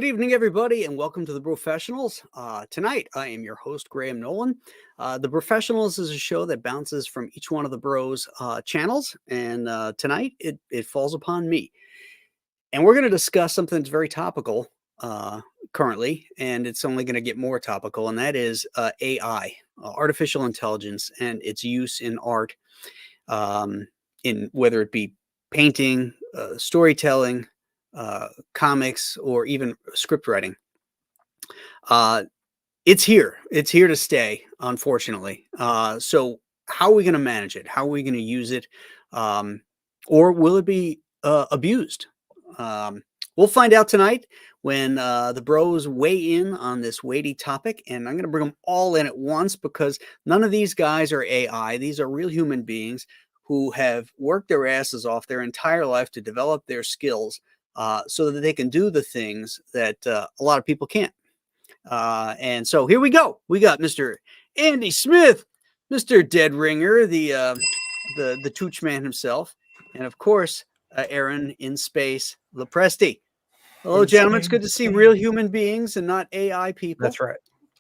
Good evening, everybody, and welcome to the Professionals. Tonight, I am your host, Graham Nolan. The Professionals is a show that bounces from each one of the Bros channels, and tonight it falls upon me. And we're going to discuss something that's very topical currently, and it's only going to get more topical, and that is AI, artificial intelligence, and its use in art, in whether it be painting, storytelling, comics, or even script writing. It's here. It's here to stay, unfortunately. So how are we going to manage it? How are we going to use it? Or will it be abused? We'll find out tonight when the bros weigh in on this weighty topic, and I'm going to bring them all in at once because none of these guys are AI. These are real human beings who have worked their asses off their entire life to develop their skills so that they can do the things that a lot of people can't. And so here we go. We got Mr. Andy Smith, Mr. Dead Ringer, the Tooch man himself, and of course, Aaron in space, Lepresti. Hello, gentlemen. It's good to see real human beings and not AI people. That's right.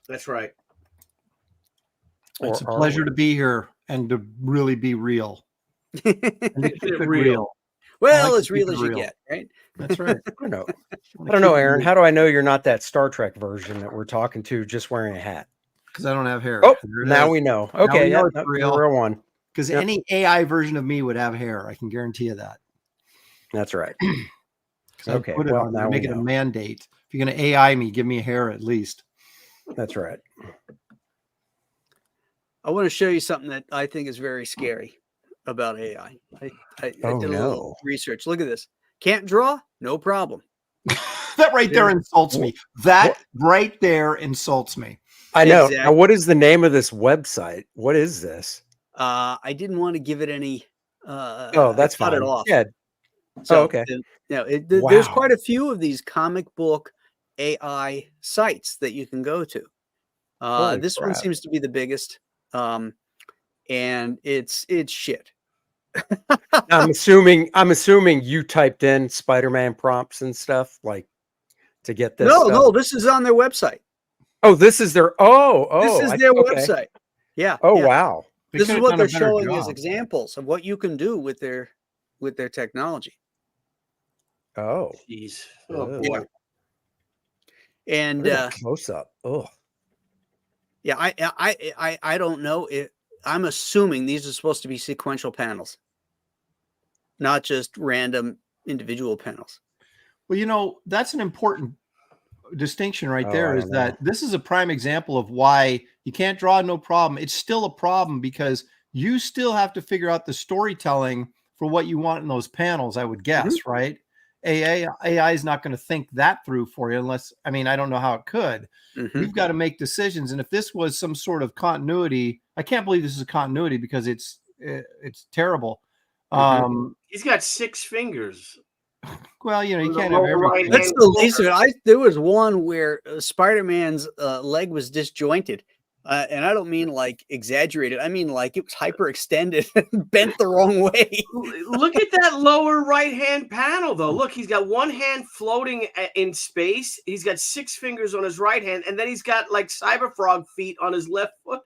That's right. It's a pleasure to be here and to really be real. And to keep it real. Well, as real as you get, right? That's right. I don't know, Aaron. How do I know you're not that Star Trek version that we're talking to just wearing a hat? Because I don't have hair. Oh, now we know. Okay, yeah, the real one. Because any AI version of me would have hair. I can guarantee you that. That's right. Okay, well, now make it a mandate. If you're going to AI me, give me hair at least. That's right. I want to show you something that I think is very scary about AI. I did a little research. Look at this. Can't draw? No problem. That right there insults me. That right there insults me. I know. Exactly. Now, what is the name of this website? What is this? I didn't want to give it any. Oh, that's fine. It off. Yeah. So, okay. There's quite a few of these comic book AI sites that you can go to. This one seems to be the biggest, and it's shit. I'm assuming you typed in Spider-Man prompts and stuff like to get this. No, this is on their website. Oh, this is their this is their website. Yeah. Oh, yeah. Wow. This is what they're showing as examples of what you can do with their technology. Oh, jeez. Oh, boy. And close up. Oh, yeah. I don't know. I'm assuming these are supposed to be sequential panels, not just random individual panels. Well, you know, that's an important distinction right there, is that this is a prime example of why you can't draw, no problem. It's still a problem because you still have to figure out the storytelling for what you want in those panels, I would guess, right? AI is not going to think that through for you unless, I mean, I don't know how it could. You've got to make decisions. And if this was some sort of continuity, I can't believe this is a continuity because it's terrible. He's got 6 fingers. Well, you know, you can't have everything. That's the least of it. There was one where Spider-Man's leg was disjointed. And I don't mean like exaggerated. I mean like it was hyperextended and bent the wrong way. Look at that lower right-hand panel, though. Look, he's got one hand floating in space. He's got 6 fingers on his right hand, and then he's got like Cyberfrog feet on his left foot.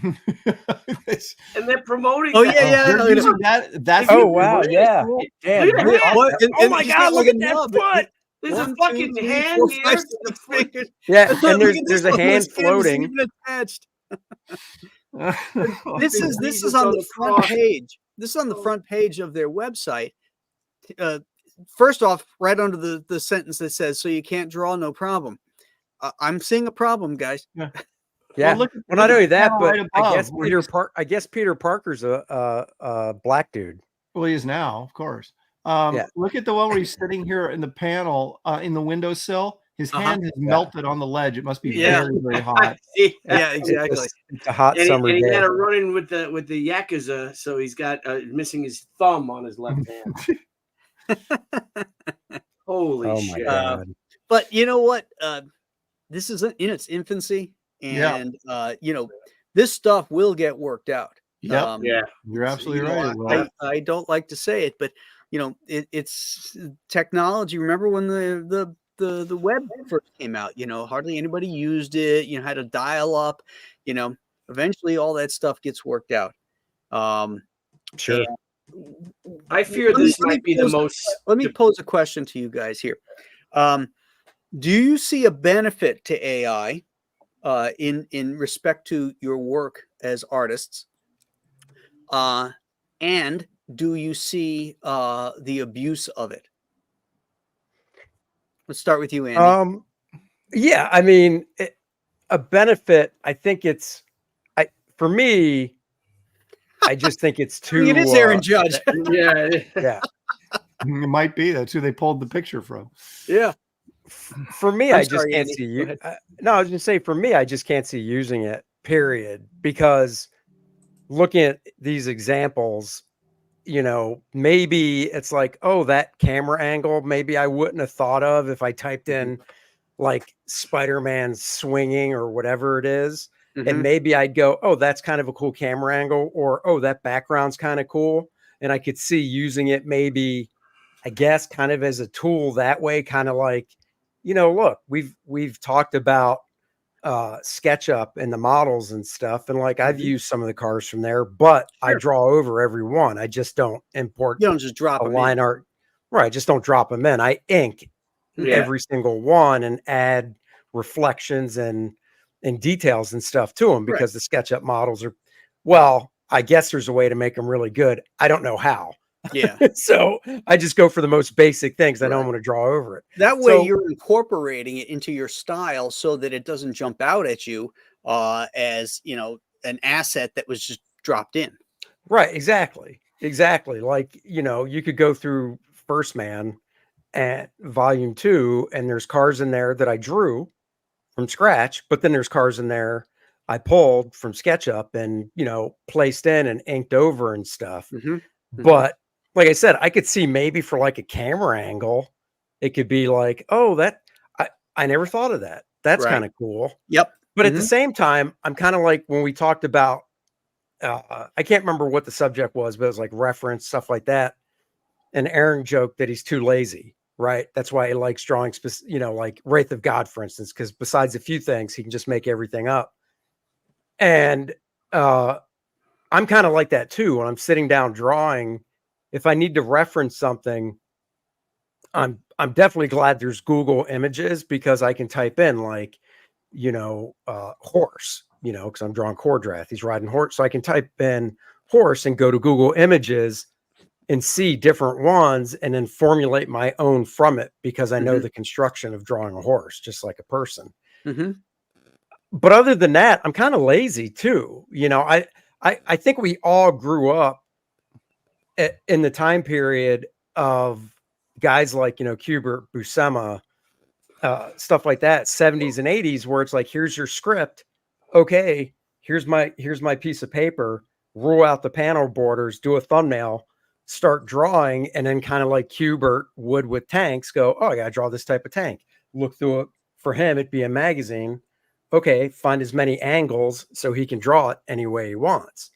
And they're promoting. Oh that. That's wow, yeah. Damn. Oh my God! Look at that foot. There's a fucking hand here. Yeah, and there's a hand floating. Attached. This is on the front page. This is on the front page of their website. First off, right under the sentence that says, "So you can't draw, no problem." I'm seeing a problem, guys. Yeah. Well, not only that, but I guess Peter Parker's a black dude. Well, he is now, of course. Yeah. Look at the one where he's sitting here in the panel in the windowsill. His hand has melted on the ledge. It must be very, very hot. Yeah, exactly. It's a hot summer day. And he had a run-in with the Yakuza, so he's got missing his thumb on his left hand. Holy shit. God. But you know what? This is in its infancy. And you know, this stuff will get worked out. Yeah, you're absolutely right. I don't like to say it, but you know, it's technology. Remember when the the web first came out. Hardly anybody used it. Had a dial up. Eventually all that stuff gets worked out. Sure. I fear this might be the most. Let me pose a question to you guys here. Do you see a benefit to AI in respect to your work as artists? And do you see the abuse of it? Let's start with you, Andy. Yeah, I mean, a benefit. I think for me, I just think it's too. It is Aaron Judge. Yeah. It might be. That's who they pulled the picture from. Yeah. For me, I'm I just sorry, can't Andy. see Go you. ahead. No, I was going to say, for me, I just can't see using it, period. Because looking at these examples, maybe it's like, oh, that camera angle, maybe I wouldn't have thought of if I typed in like Spider-Man swinging or whatever it is. And maybe I'd go, oh, that's kind of a cool camera angle, or, oh, that background's kind of cool. And I could see using it maybe, I guess, kind of as a tool that way, kind of like, look, we've talked about SketchUp and the models and stuff. And like, I've used some of the cars from there, but I draw over every one. I just don't import You don't just drop a them line art. Right. Just don't drop them in. I ink every single one and add reflections and details and stuff to them, because the SketchUp models are, well, I guess there's a way to make them really good. I don't know how. Yeah. So I just go for the most basic things. I don't want to draw over it. That way you're incorporating it into your style so that it doesn't jump out at you as, an asset that was just dropped in. Right. Exactly. Like, you could go through First Man at volume 2, and there's cars in there that I drew from scratch, but then there's cars in there I pulled from SketchUp and, placed in and inked over and stuff. But like I said, I could see maybe for like a camera angle, it could be like, oh, I never thought of that. That's kind of cool. Yep. But at the same time, I'm kind of like, when we talked about, I can't remember what the subject was, but it was like reference, stuff like that. And Aaron joked that he's too lazy, right? That's why he likes drawing, like Wraith of God, for instance, because besides a few things, he can just make everything up. And I'm kind of like that too. When I'm sitting down drawing, if I need to reference something, I'm definitely glad there's Google Images, because I can type in like, horse, because I'm drawing Cordrath. He's riding horse. So I can type in horse and go to Google Images and see different ones and then formulate my own from it, because I know the construction of drawing a horse, just like a person. But other than that, I'm kind of lazy too. I think we all grew up in the time period of guys like, Kubert, Buscema, stuff like that, 70s and 80s, where it's like, here's your script. Okay, here's my piece of paper, rule out the panel borders, do a thumbnail, start drawing, and then kind of like Kubert would with tanks, go, oh, I gotta draw this type of tank. Look through it. For him, it'd be a magazine. Okay, find as many angles so he can draw it any way he wants.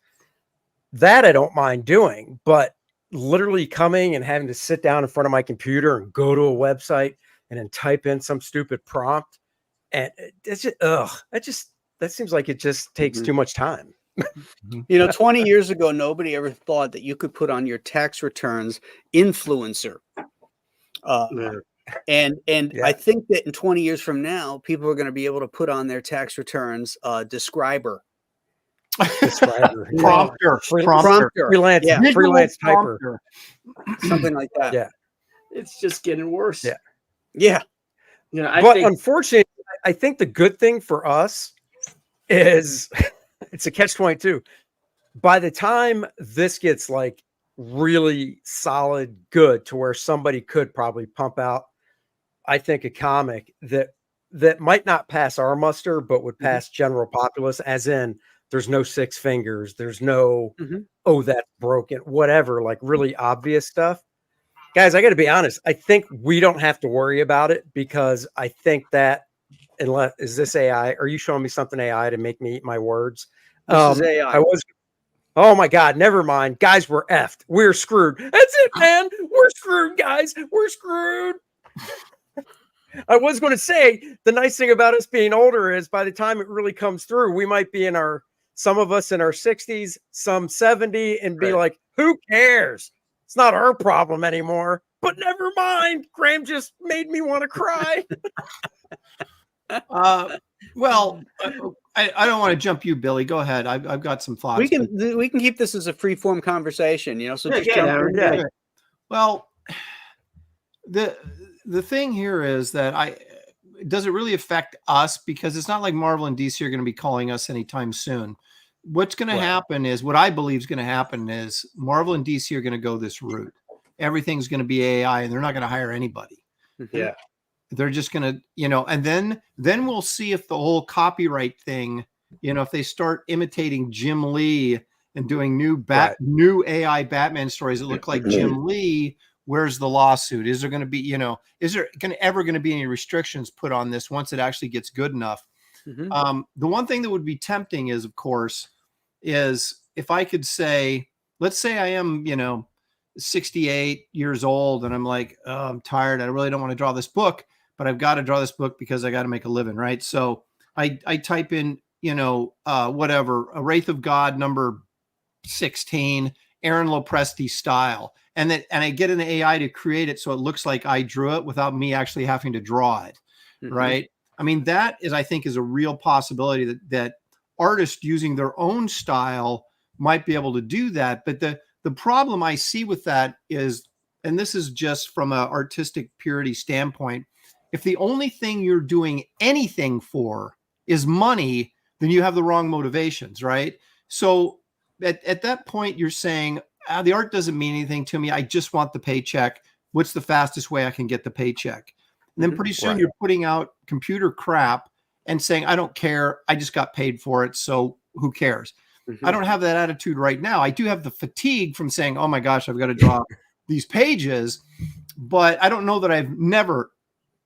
That I don't mind doing, but literally coming and having to sit down in front of my computer and go to a website and then type in some stupid prompt, and it's just, that seems like it just takes too much time. 20 years ago, nobody ever thought that you could put on your tax returns influencer. And I think that in 20 years from now, people are going to be able to put on their tax returns describer. Prompter. Freelance, freelance typer. Something like that. Yeah. It's just getting worse. Yeah. But unfortunately, I think the good thing for us is it's a catch-22. By the time this gets like really solid good to where somebody could probably pump out, I think, a comic that might not pass our muster, but would pass general populace, as in there's no six fingers, there's no, oh, that's broken, whatever, like really obvious stuff. Guys, I got to be honest. I think we don't have to worry about it, because I think that, unless, is this AI? Are you showing me something AI to make me eat my words? This is AI. Oh my God, never mind. Guys, we're effed. We're screwed. That's it, man. We're screwed, guys. We're screwed. I was going to say the nice thing about us being older is by the time it really comes through, we might be in some of us in our 60s, some 70, and be like, who cares? It's not our problem anymore. But never mind. Graham just made me want to cry. Well, I don't want to jump you, Billy. Go ahead. I've got some thoughts. We can keep this as a free form conversation, So just yeah, jump in. yeah. Well, the thing here is that does it really affect us? Because it's not like Marvel and DC are going to be calling us anytime soon. What's going to happen is what I believe is going to happen is Marvel and DC are going to go this route. Everything's going to be AI, and they're not going to hire anybody. Yeah. They're just going to, and then we'll see if the whole copyright thing, if they start imitating Jim Lee and doing new AI Batman stories that look like Jim Lee. Where's the lawsuit? Is there going to be, is there ever going to be any restrictions put on this once it actually gets good enough? The one thing that would be tempting is, of course, is if I could say, let's say I am, 68 years old and I'm like, oh, I'm tired. I really don't want to draw this book, but I've got to draw this book because I got to make a living. Right. So I type in, whatever, a Wraith of God number 16, Aaron Lopresti style. And I get an AI to create it so it looks like I drew it without me actually having to draw it. Right. I mean, that is, I think, is a real possibility that artists using their own style might be able to do that. But the problem I see with that is, and this is just from an artistic purity standpoint, if the only thing you're doing anything for is money, then you have the wrong motivations, right? So at that point, you're saying, the art doesn't mean anything to me. I just want the paycheck. What's the fastest way I can get the paycheck? And then pretty soon you're putting out computer crap and saying, I don't care. I just got paid for it. So who cares? I don't have that attitude right now. I do have the fatigue from saying, oh my gosh, I've got to draw these pages, but I don't know that I've never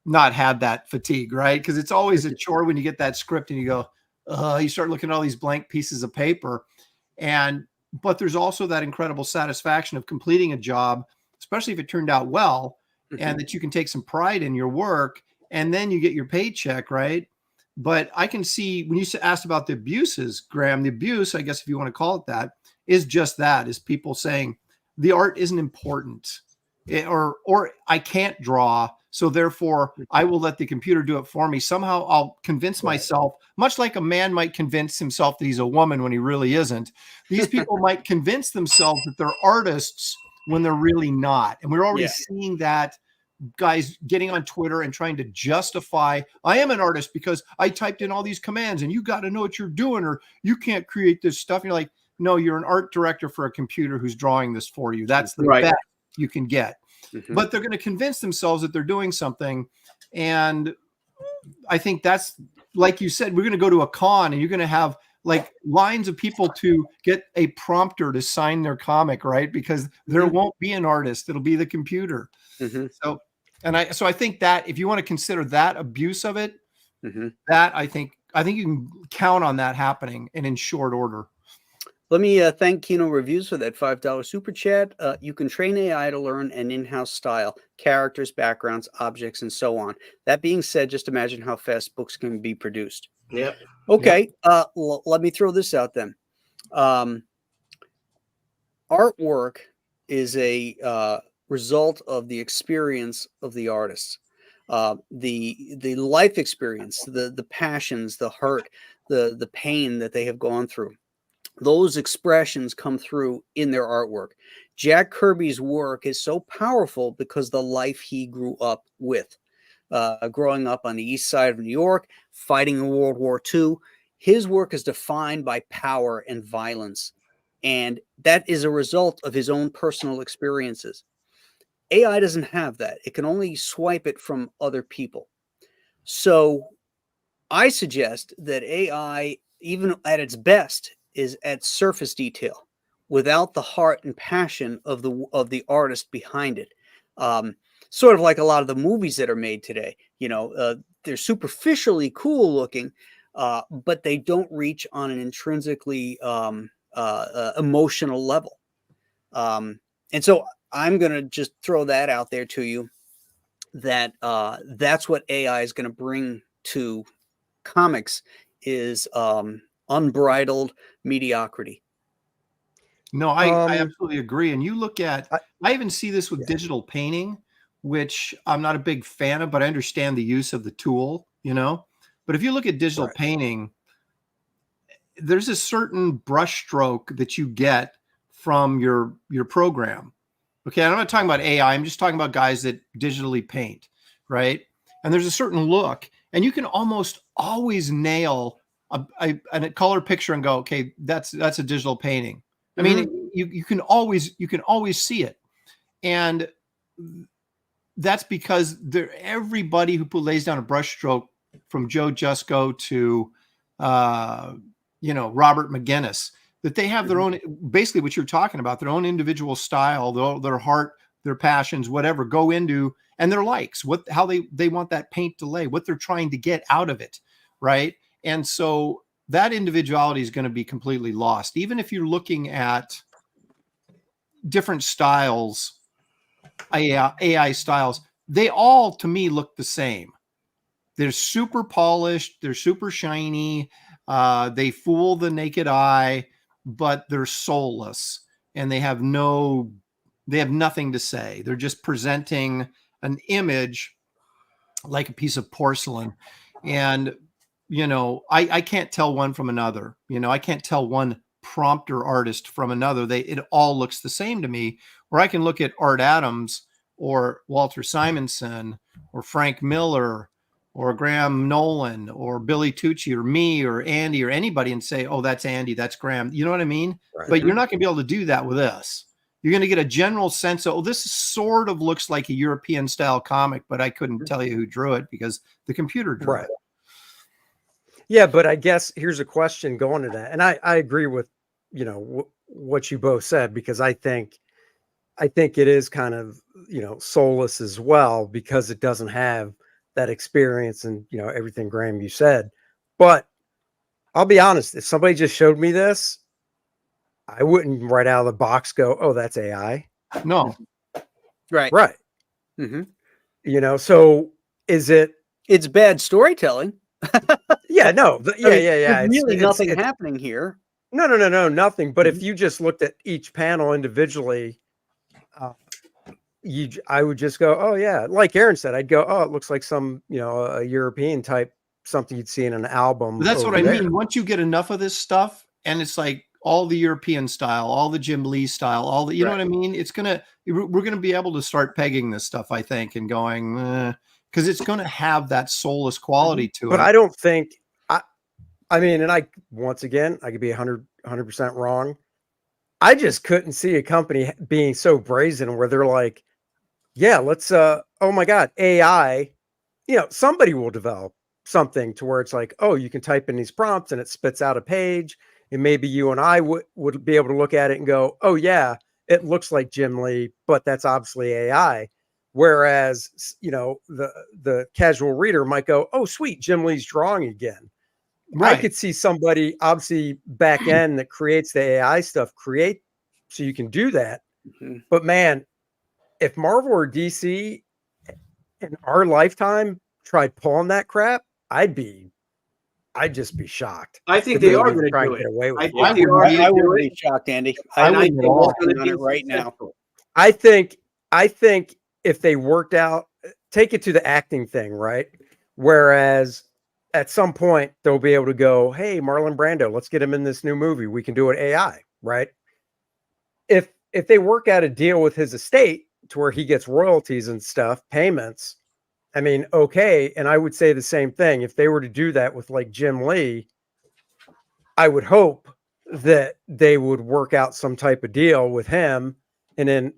not had that fatigue, right? Because it's always a chore when you get that script and you go, you start looking at all these blank pieces of paper. But there's also that incredible satisfaction of completing a job, especially if it turned out well, and that you can take some pride in your work, and then you get your paycheck, right? But I can see when you asked about the abuses, Graham, the abuse, I guess if you want to call it that, is just that, is people saying the art isn't important, or I can't draw, so therefore I will let the computer do it for me. Somehow I'll convince myself, much like a man might convince himself that he's a woman when he really isn't. These people might convince themselves that they're artists when they're really not. And we're already seeing that, guys getting on Twitter and trying to justify, I am an artist because I typed in all these commands and you got to know what you're doing, or you can't create this stuff. And you're like, no, you're an art director for a computer who's drawing this for you. That's the best you can get. But they're going to convince themselves that they're doing something. And I think that's, like you said, we're going to go to a con and you're going to have like lines of people to get a prompter to sign their comic, right? Because there won't be an artist. It'll be the computer. So I think that if you want to consider that abuse of it, that I think you can count on that happening, and in short order. Let me thank Kino Reviews for that $5 super chat. You can train AI to learn an in-house style, characters, backgrounds, objects, and so on. That being said, just imagine how fast books can be produced. Yep. Okay. Let me throw this out then. Artwork is a result of the experience of the artists, the life experience, the passions, the hurt, the pain that they have gone through. Those expressions come through in their artwork. Jack Kirby's work is so powerful because the life he grew up with, growing up on the east side of New York, fighting in World War II. His work is defined by power and violence, and that is a result of his own personal experiences. AI doesn't have that. It can only swipe it from other people. So I suggest that AI, even at its best, is at surface detail without the heart and passion of the artist behind it. Sort of like a lot of the movies that are made today. They're superficially cool looking, but they don't reach on an intrinsically emotional level. And so I'm going to just throw that out there to you. that that's what AI is going to bring to comics is unbridled mediocrity. No, I absolutely agree. And you look at, I- I even see this with Yeah. digital painting, which I'm not a big fan of, but I understand the use of the tool, you know. But if you look at digital Right. painting, there's a certain brush stroke that you get from your program. Okay, I'm not talking about AI. I'm just talking about guys that digitally paint, right? And there's a certain look, and you can almost always nail a color picture and go, okay, that's a digital painting. I mean, you can always see it, and that's because everybody who lays down a brush stroke, from Joe Jusko to Robert McGinnis, that they have their own, basically what you're talking about, their own individual style, their heart, their passions, whatever, go into, and their likes, how they want that paint to lay, what they're trying to get out of it, right? And so that individuality is going to be completely lost. Even if you're looking at different styles, AI styles, they all, to me, look the same. They're super polished, they're super shiny, they fool the naked eye, but they're soulless, and they have nothing to say. They're just presenting an image like a piece of porcelain. And I can't tell one from another. I can't tell one prompter artist from another. It all looks the same to me. Or I can look at Art Adams or Walter Simonson or Frank Miller or Graham Nolan or Billy Tucci or me or Andy or anybody and say, oh, that's Andy, that's Graham. You know what I mean? Right. But you're not going to be able to do that with us. You're going to get a general sense of, oh, this sort of looks like a European style comic, but I couldn't tell you who drew it because the computer drew it. Yeah, but I guess here's a question going to that. And I agree with, what you both said, because I think it is kind of, soulless as well, because it doesn't have that experience and, everything, Graham, you said. But I'll be honest, if somebody just showed me this, I wouldn't right out of the box go, oh, that's AI. No. Right. Right. So it's bad storytelling. Yeah, no. There's really nothing happening here. No, nothing. But if you just looked at each panel individually, I would just go, oh yeah, like Aaron said, I'd go, oh, it looks like some, a European type, something you'd see in an album. But that's what I mean. Once you get enough of this stuff, and it's like all the European style, all the Jim Lee style, all the, you know what I mean? We're gonna be able to start pegging this stuff, I think, and going, because it's going to have that soulless quality to it. But I don't think, I mean, and once again, I could be 100% wrong. I just couldn't see a company being so brazen where they're like, yeah, let's, oh my God, AI, somebody will develop something to where it's like, oh, you can type in these prompts and it spits out a page. And maybe you and I would be able to look at it and go, oh yeah, it looks like Jim Lee, but that's obviously AI. Whereas, the casual reader might go, oh, sweet, Jim Lee's drawing again. Right. I could see somebody, obviously, back end that creates the AI stuff, so you can do that. But man, if Marvel or DC in our lifetime tried pulling that crap, I'd just be shocked. I think they are going to do it. I would be shocked, Andy. I think they're working on it right now. I think if they worked out, take it to the acting thing, right? Whereas at some point they'll be able to go, hey, Marlon Brando, let's get him in this new movie. We can do it AI, right? If they work out a deal with his estate to where he gets royalties and stuff, payments, I mean, okay. And I would say the same thing. If they were to do that with like Jim Lee, I would hope that they would work out some type of deal with him, and then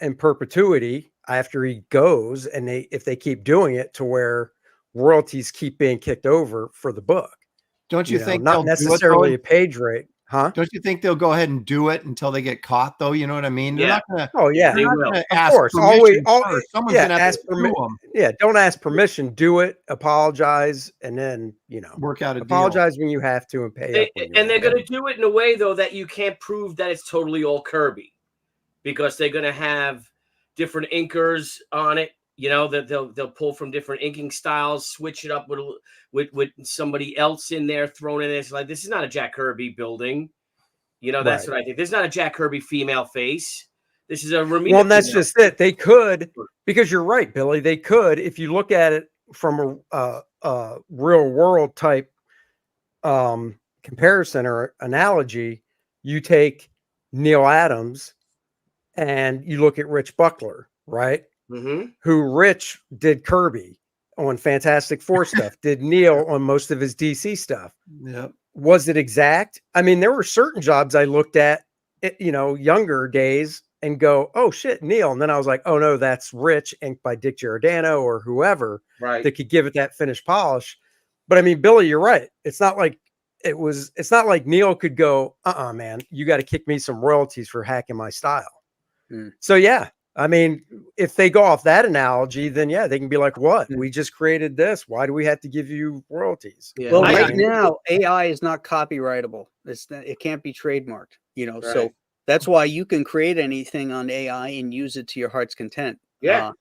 in perpetuity after he goes, and if they keep doing it to where royalties keep being kicked over for the book. Don't you think not necessarily a page rate? Huh? Don't you think they'll go ahead and do it until they get caught, though? You know what I mean? Yeah. They're not gonna, oh yeah, they're not gonna of ask course. permission Always, first. Someone's gonna have to sue them. Yeah, don't ask permission. Do it. Apologize, and then work out a apologize when you have to, and pay up. And they're going to do it in a way though that you can't prove that it's totally all Kirby, because they're going to have different inkers on it. You know, that they'll pull from different inking styles, switch it up with somebody else in there thrown in. It's like, this is not a Jack Kirby building. You know, that's Right. what I think. This is not a Jack Kirby female face. This is a Romina. Well, and that's female. just it. They could, because you're right, Billy. They could, if you look at it from a real world type comparison or analogy, you take Neil Adams and you look at Rich Buckler, right? Mm-hmm. Who Rich did Kirby on Fantastic Four stuff, did Neil on most of his DC stuff. Yep. Was it exact? I mean, there were certain jobs I looked at, you know, younger days and go, oh shit, Neil. And then I was like, oh no, that's Rich, inked by Dick Giordano or whoever, Right. that could give it that finished polish. But I mean, Billy, you're right. It's not like Neil could go, man, you got to kick me some royalties for hacking my style. So yeah, I mean, if they go off that analogy, then yeah, they can be like, what? We just created this. Why do we have to give you royalties? Yeah. Well, right now, AI is not copyrightable. It can't be trademarked, you know, Right. so that's why you can create anything on AI and use it to your heart's content. Yeah.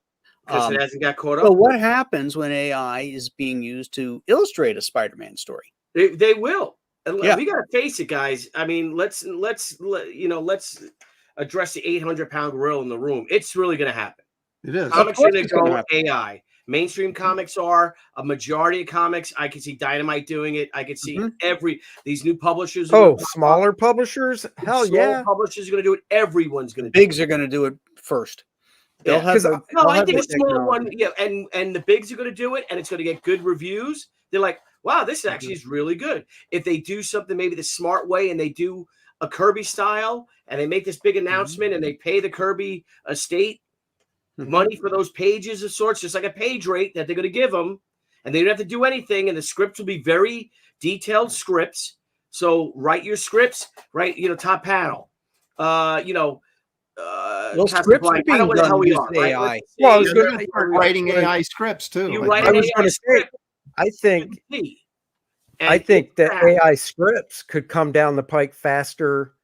Because it hasn't got caught up. So what happens when AI is being used to illustrate a Spider-Man story? They will. Yeah. We got to face it, guys. I mean, let's address the 800-pound gorilla in the room. It's really going to happen. It is. Comics are going to gonna go happen. AI. Mainstream comics are a majority of comics. I can see Dynamite doing it. I can see these new publishers. Oh, smaller publishers? Hell yeah. Publishers are going to do it. Everyone's going to do Bigs are going to do it first. They'll have no, I think a small technology. one, yeah, and the bigs are going to do it, and it's going to get good reviews. They're like, wow, this actually is really good. If they do something maybe the smart way, and they do a Kirby style, and they make this big announcement, and they pay the Kirby estate money for those pages of sorts, just like a page rate that they're going to give them, and they don't have to do anything, and the scripts will be very detailed scripts. So write your scripts, right? You know, top panel. Well, scripts are being done with AI. Right? Well, I was They're going gonna start writing AI scripts too. You Like, write I was an going AI to say, script, I think that AI scripts could come down the pike faster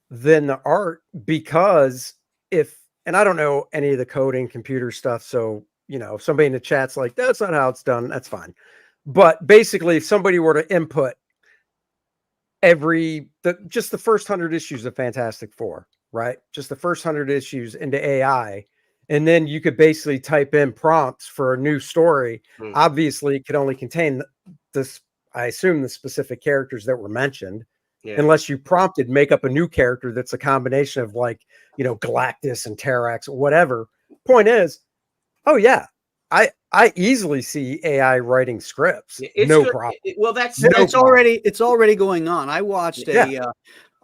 than the art, because and I don't know any of the coding computer stuff. So, you know, if somebody in the chat's like, that's not how it's done, that's fine. But basically, if somebody were to input just the first 100 issues of Fantastic Four, right? Just the first 100 issues into AI, and then you could basically type in prompts for a new story. Obviously, it could only contain this, I assume, the specific characters that were mentioned. Unless you prompted make up a new character that's a combination of, like, you know, Galactus and Terrax or whatever. Point is, oh yeah, I easily see AI writing scripts. No problem. Well, that's it's already going on. I watched one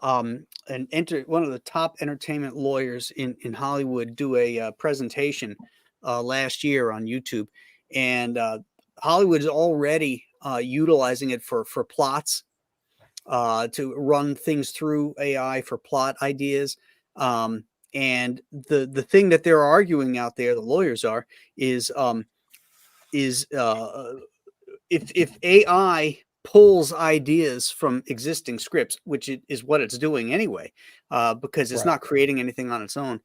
of the top entertainment lawyers in Hollywood do a presentation last year on YouTube, and Hollywood is already utilizing it for plots, to run things through AI for plot ideas. And the thing that they're arguing out there, the lawyers are, is if AI pulls ideas from existing scripts, which is what it's doing anyway, because it's not creating anything on its own.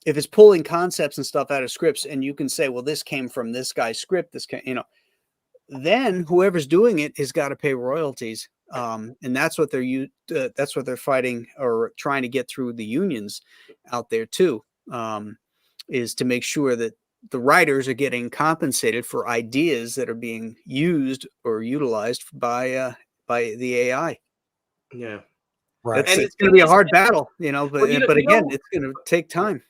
If it's pulling concepts and stuff out of scripts, and you can say, well, this came from this guy's script, then whoever's doing it has got to pay royalties. And that's what they're fighting or trying to get through the unions out there too, is to make sure that the writers are getting compensated for ideas that are being used or utilized by the AI. Yeah, right. It's going to be a hard battle, but again, it's going to take time.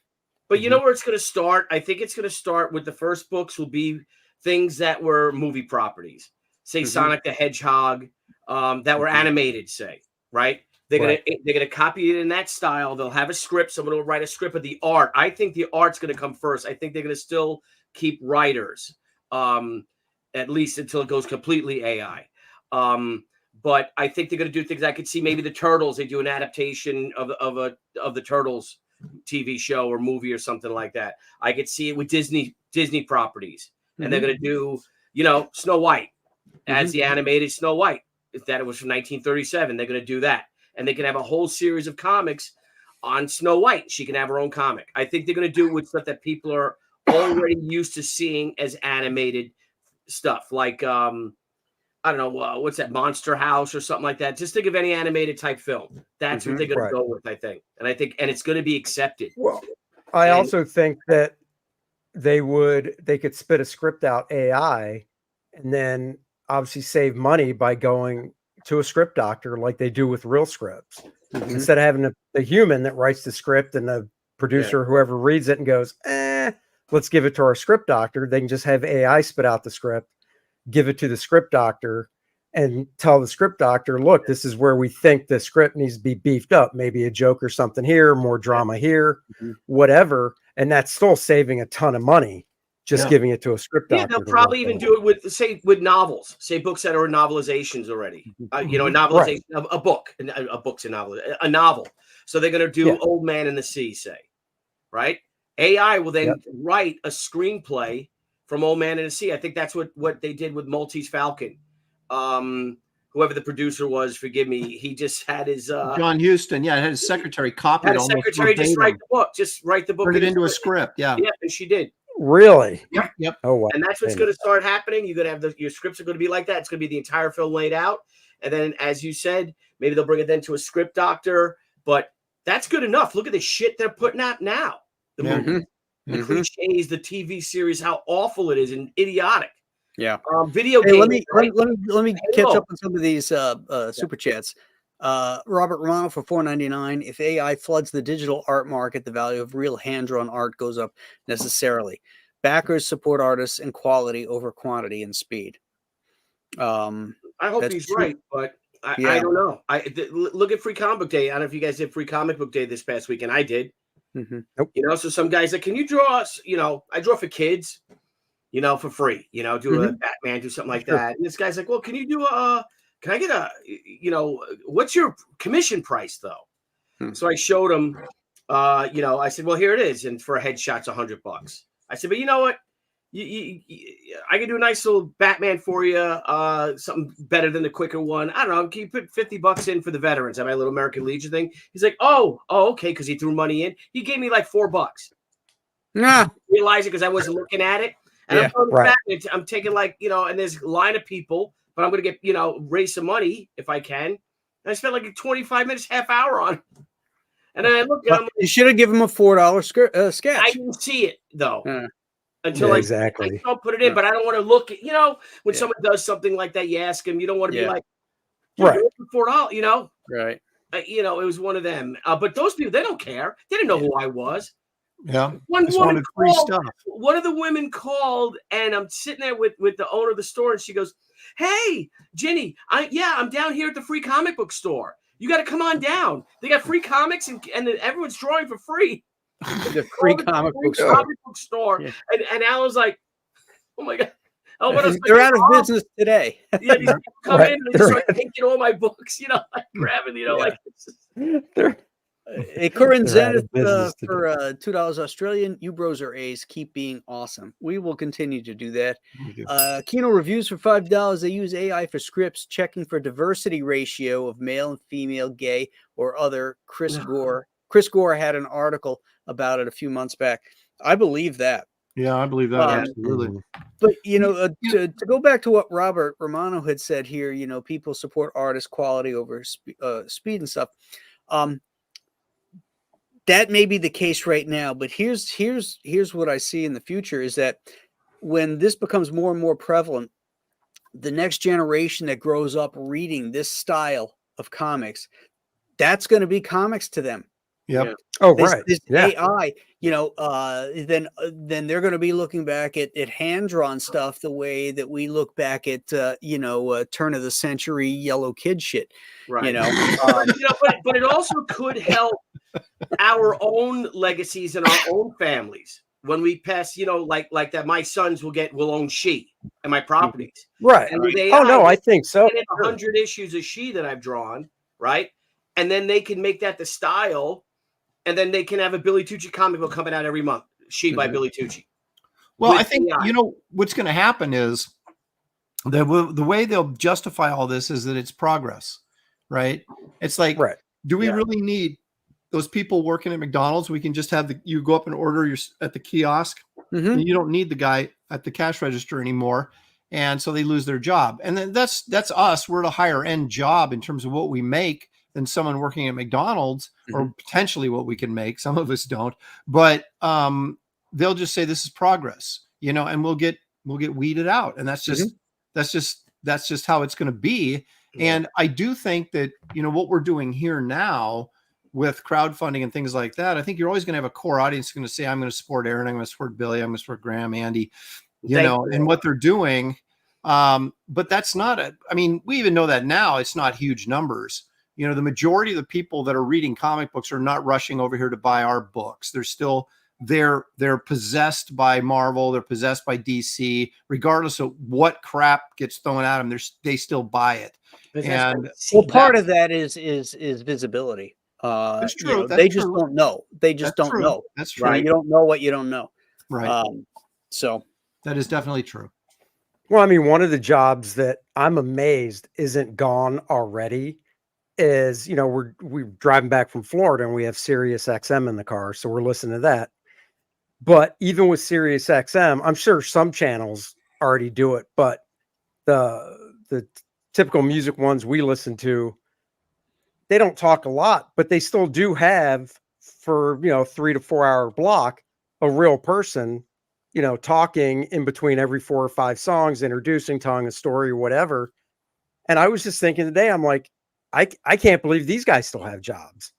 But you know where it's going to start? I think it's going to start with the first books will be things that were movie properties, say Sonic the Hedgehog, that were animated, say, right? They're gonna copy it in that style. They'll have a script. Someone will write a script of the art. I think the art's gonna come first. I think they're gonna still keep writers, at least until it goes completely AI. But I think they're gonna do things. I could see maybe the Turtles. They do an adaptation of the Turtles TV show or movie or something like that. I could see it with Disney properties, and they're gonna do Snow White as the animated Snow White. If that it was from 1937, they're gonna do that. And they can have a whole series of comics on Snow White. She can have her own comic. I think they're going to do it with stuff that people are already used to seeing as animated stuff, like I don't know what's that, Monster House or something like that. Just think of any animated type film. That's what they're going to go with, I think, and it's going to be accepted. Well, I also think that they could spit a script out AI, and then obviously save money by going to a script doctor like they do with real scripts. Instead of having the human that writes the script and the producer, whoever reads it and goes, let's give it to our script doctor. They can just have AI spit out the script, give it to the script doctor, and tell the script doctor, look, this is where we think the script needs to be beefed up. Maybe a joke or something here, more drama here, whatever. And that's still saving a ton of money, just giving it to a script doctor. Yeah, they'll probably even do it with novels, say books that are novelizations already. A novelization of a book, a book's a novel, a novel. So they're going to do Old Man in the Sea, say, right? AI will then write a screenplay from Old Man in the Sea. I think that's what they did with Maltese Falcon. Whoever the producer was, forgive me, he just had his John Huston, had his secretary copy. Had a secretary just write the book, turn it into a script. Yeah, and she did. Really? Yep. Oh wow. And that's what's going to start happening. You're going to have your scripts are going to be like that. It's going to be the entire film laid out, and then, as you said, maybe they'll bring it then to a script doctor. But that's good enough. Look at the shit they're putting out now. The movie, the cliches, the TV series, how awful it is and idiotic. Yeah. Video games. Let me catch up on some of these super chats. Robert Romano for $4.99. If AI floods the digital art market, the value of real hand-drawn art goes up necessarily. Backers support artists and quality over quantity and speed. I hope he's right, but I don't know. Look at Free Comic Book Day. I don't know if you guys did Free Comic Book Day this past weekend. I did. Nope. So some guys like, can you draw us? I draw for kids, for free. Do a Batman, do something like that. And this guy's like, well, can you do can I get what's your commission price though? So I showed him, I said, well, here it is, and for a headshot's $100. I said, but you know what? I can do a nice little Batman for you, something better than the quicker one. I don't know. Can you put $50 in for the veterans? I my little American Legion thing. He's like, oh, okay, because he threw money in. He gave me like $4. Realizing because I wasn't looking at it, and I'm taking and there's a line of people, but I'm gonna get raise some money if I can. And I spent like 25 minutes, half hour on it. And then I look at him. You should have given him a $4 sketch. I didn't see it though. Until I don't put it in, but I don't want to look at, when someone does something like that, you ask him, you don't want to be like, $4, right. It was one of them. But those people, they don't care. They didn't know who I was. Yeah. One of the women called, and I'm sitting there with the owner of the store, and she goes, hey, Ginny, I'm down here at the Free Comic Book store. You got to come on down. They got free comics, and everyone's drawing for free. The free comic book store. Yeah. And Alan's like, oh my God. Oh, they're out of business today. These people come in and they start taking all my books, grabbing, A current Zenith for $2 Australian. You bros are A's. Keep being awesome. We will continue to do that. Kino Reviews for $5. They use AI for scripts, checking for diversity ratio of male and female, gay or other. Chris Gore had an article about it a few months back. I believe that. Yeah, I believe that. Absolutely. But, to go back to what Robert Romano had said here, people support artist quality over speed and stuff. That may be the case right now, but here's what I see in the future is that when this becomes more and more prevalent, the next generation that grows up reading this style of comics, that's going to be comics to them. Yep. This AI, then they're going to be looking back at hand-drawn stuff the way that we look back at turn of the century yellow kid shit. Right. But it also could help our own legacies and our own families when we pass. Like that. My sons will own She and my properties. Right. And I think so. 100 issues of She that I've drawn. Right. And then they can make that the style. And then they can have a Billy Tucci comic book coming out every month. She by Billy Tucci. Well, I think, what's going to happen is the way they'll justify all this is that it's progress, right? It's like, do we really need those people working at McDonald's? We can just have you go up and order at the kiosk Mhm. You don't need the guy at the cash register anymore. And so they lose their job. And then that's us. We're at a higher end job in terms of what we make than someone working at McDonald's, or potentially what we can make. Some of us don't, but they'll just say this is progress, and we'll get weeded out. And that's just how it's going to be. And I do think that, what we're doing here now with crowdfunding and things like that, I think you're always going to have a core audience going to say, I'm going to support Aaron, I'm going to support Billy, I'm going to support Graham, Andy, and what they're doing. But that's not we even know that now it's not huge numbers. The majority of the people that are reading comic books are not rushing over here to buy our books. They're possessed by Marvel, they're possessed by DC, regardless of what crap gets thrown at them, they still buy it. And part of that is visibility. That's true. They just don't know. They just don't know. That's true. You don't know what you don't know. Right. So that is definitely true. Well, one of the jobs that I'm amazed isn't gone already is, we're driving back from Florida and we have Sirius XM in the car. So we're listening to that. But even with Sirius XM, I'm sure some channels already do it, but the typical music ones we listen to, they don't talk a lot, but they still do have, for 3 to 4 hour block, a real person, talking in between every 4 or 5 songs, introducing, telling a story or whatever. And I was just thinking today, I'm like, I can't believe these guys still have jobs,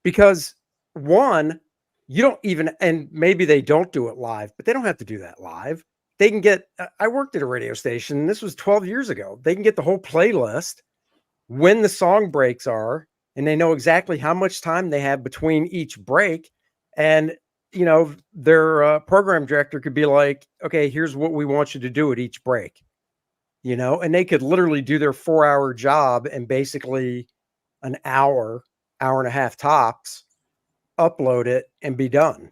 because one, you don't even, and maybe they don't do it live, but they don't have to do that live. They can get, I worked at a radio station, this was 12 years ago. They can get the whole playlist, when the song breaks are, and they know exactly how much time they have between each break. And, their program director could be like, okay, here's what we want you to do at each break, and they could literally do their 4 hour job in basically an hour and a half tops, upload it and be done.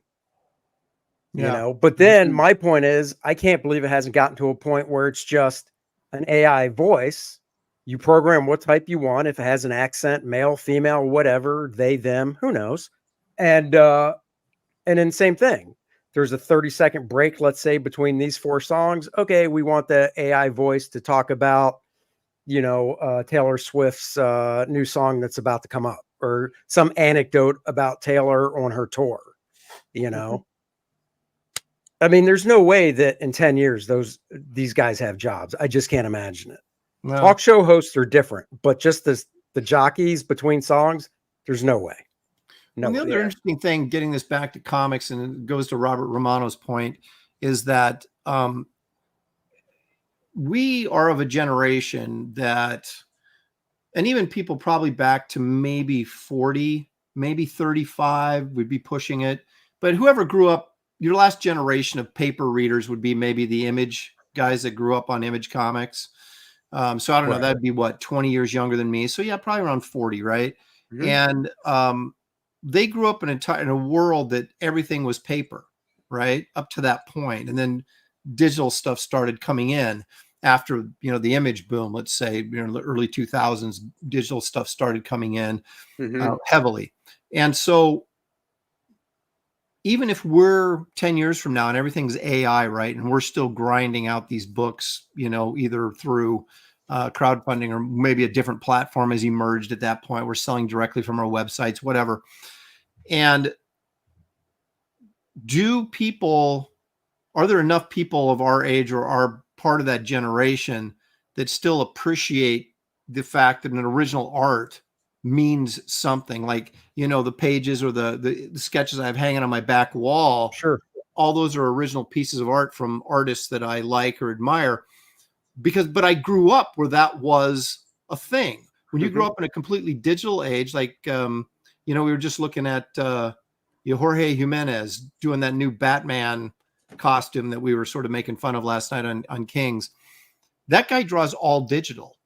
But then my point is, I can't believe it hasn't gotten to a point where it's just an AI voice. You program what type you want. If it has an accent, male, female, whatever, they, them, who knows? And then same thing. There's a 30-second break, let's say, between these 4 songs. Okay, we want the AI voice to talk about, Taylor Swift's new song that's about to come up, or some anecdote about Taylor on her tour. There's no way that in 10 years these guys have jobs. I just can't imagine it. No. Talk show hosts are different, but just the jockeys between songs, there's no way. And the other interesting thing, getting this back to comics, and it goes to Robert Romano's point, is that we are of a generation that, and even people probably back to maybe 40, maybe 35 would be pushing it. But whoever grew up, your last generation of paper readers would be maybe the Image guys that grew up on Image Comics. So I don't know, that'd be what, 20 years younger than me. So yeah, probably around 40, right? And they grew up in a world that everything was paper, right? Up to that point. And then digital stuff started coming in after, the Image boom, let's say, the early 2000s, digital stuff started coming in heavily. And so even if we're 10 years from now and everything's AI, right, and we're still grinding out these books, either through crowdfunding, or maybe a different platform has emerged at that point, we're selling directly from our websites, whatever. And are there enough people of our age or are part of that generation that still appreciate the fact that an original art means something? Like, the pages or the sketches I have hanging on my back wall. Sure. All those are original pieces of art from artists that I like or admire, but I grew up where that was a thing. When you grow up in a completely digital age, like, we were just looking at Jorge Jimenez doing that new Batman costume that we were sort of making fun of last night on Kings. That guy draws all digital.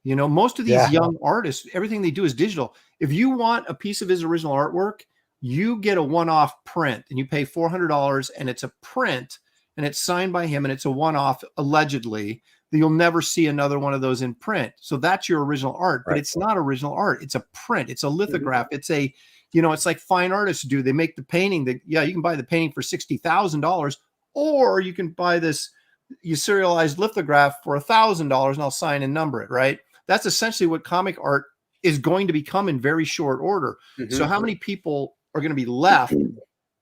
Most of these young artists, everything they do is digital. If you want a piece of his original artwork, you get a one-off print and you pay $400, and it's a print and it's signed by him and it's a one-off, allegedly. You'll never see another one of those in print. So that's your original art, but it's not original art. It's a print. It's a lithograph. It's it's like fine artists do. They make the painting that, you can buy the painting for $60,000. or you can buy this serialized lithograph for $1,000 and I'll sign and number it, right? That's essentially what comic art is going to become in very short order. So how many people are going to be left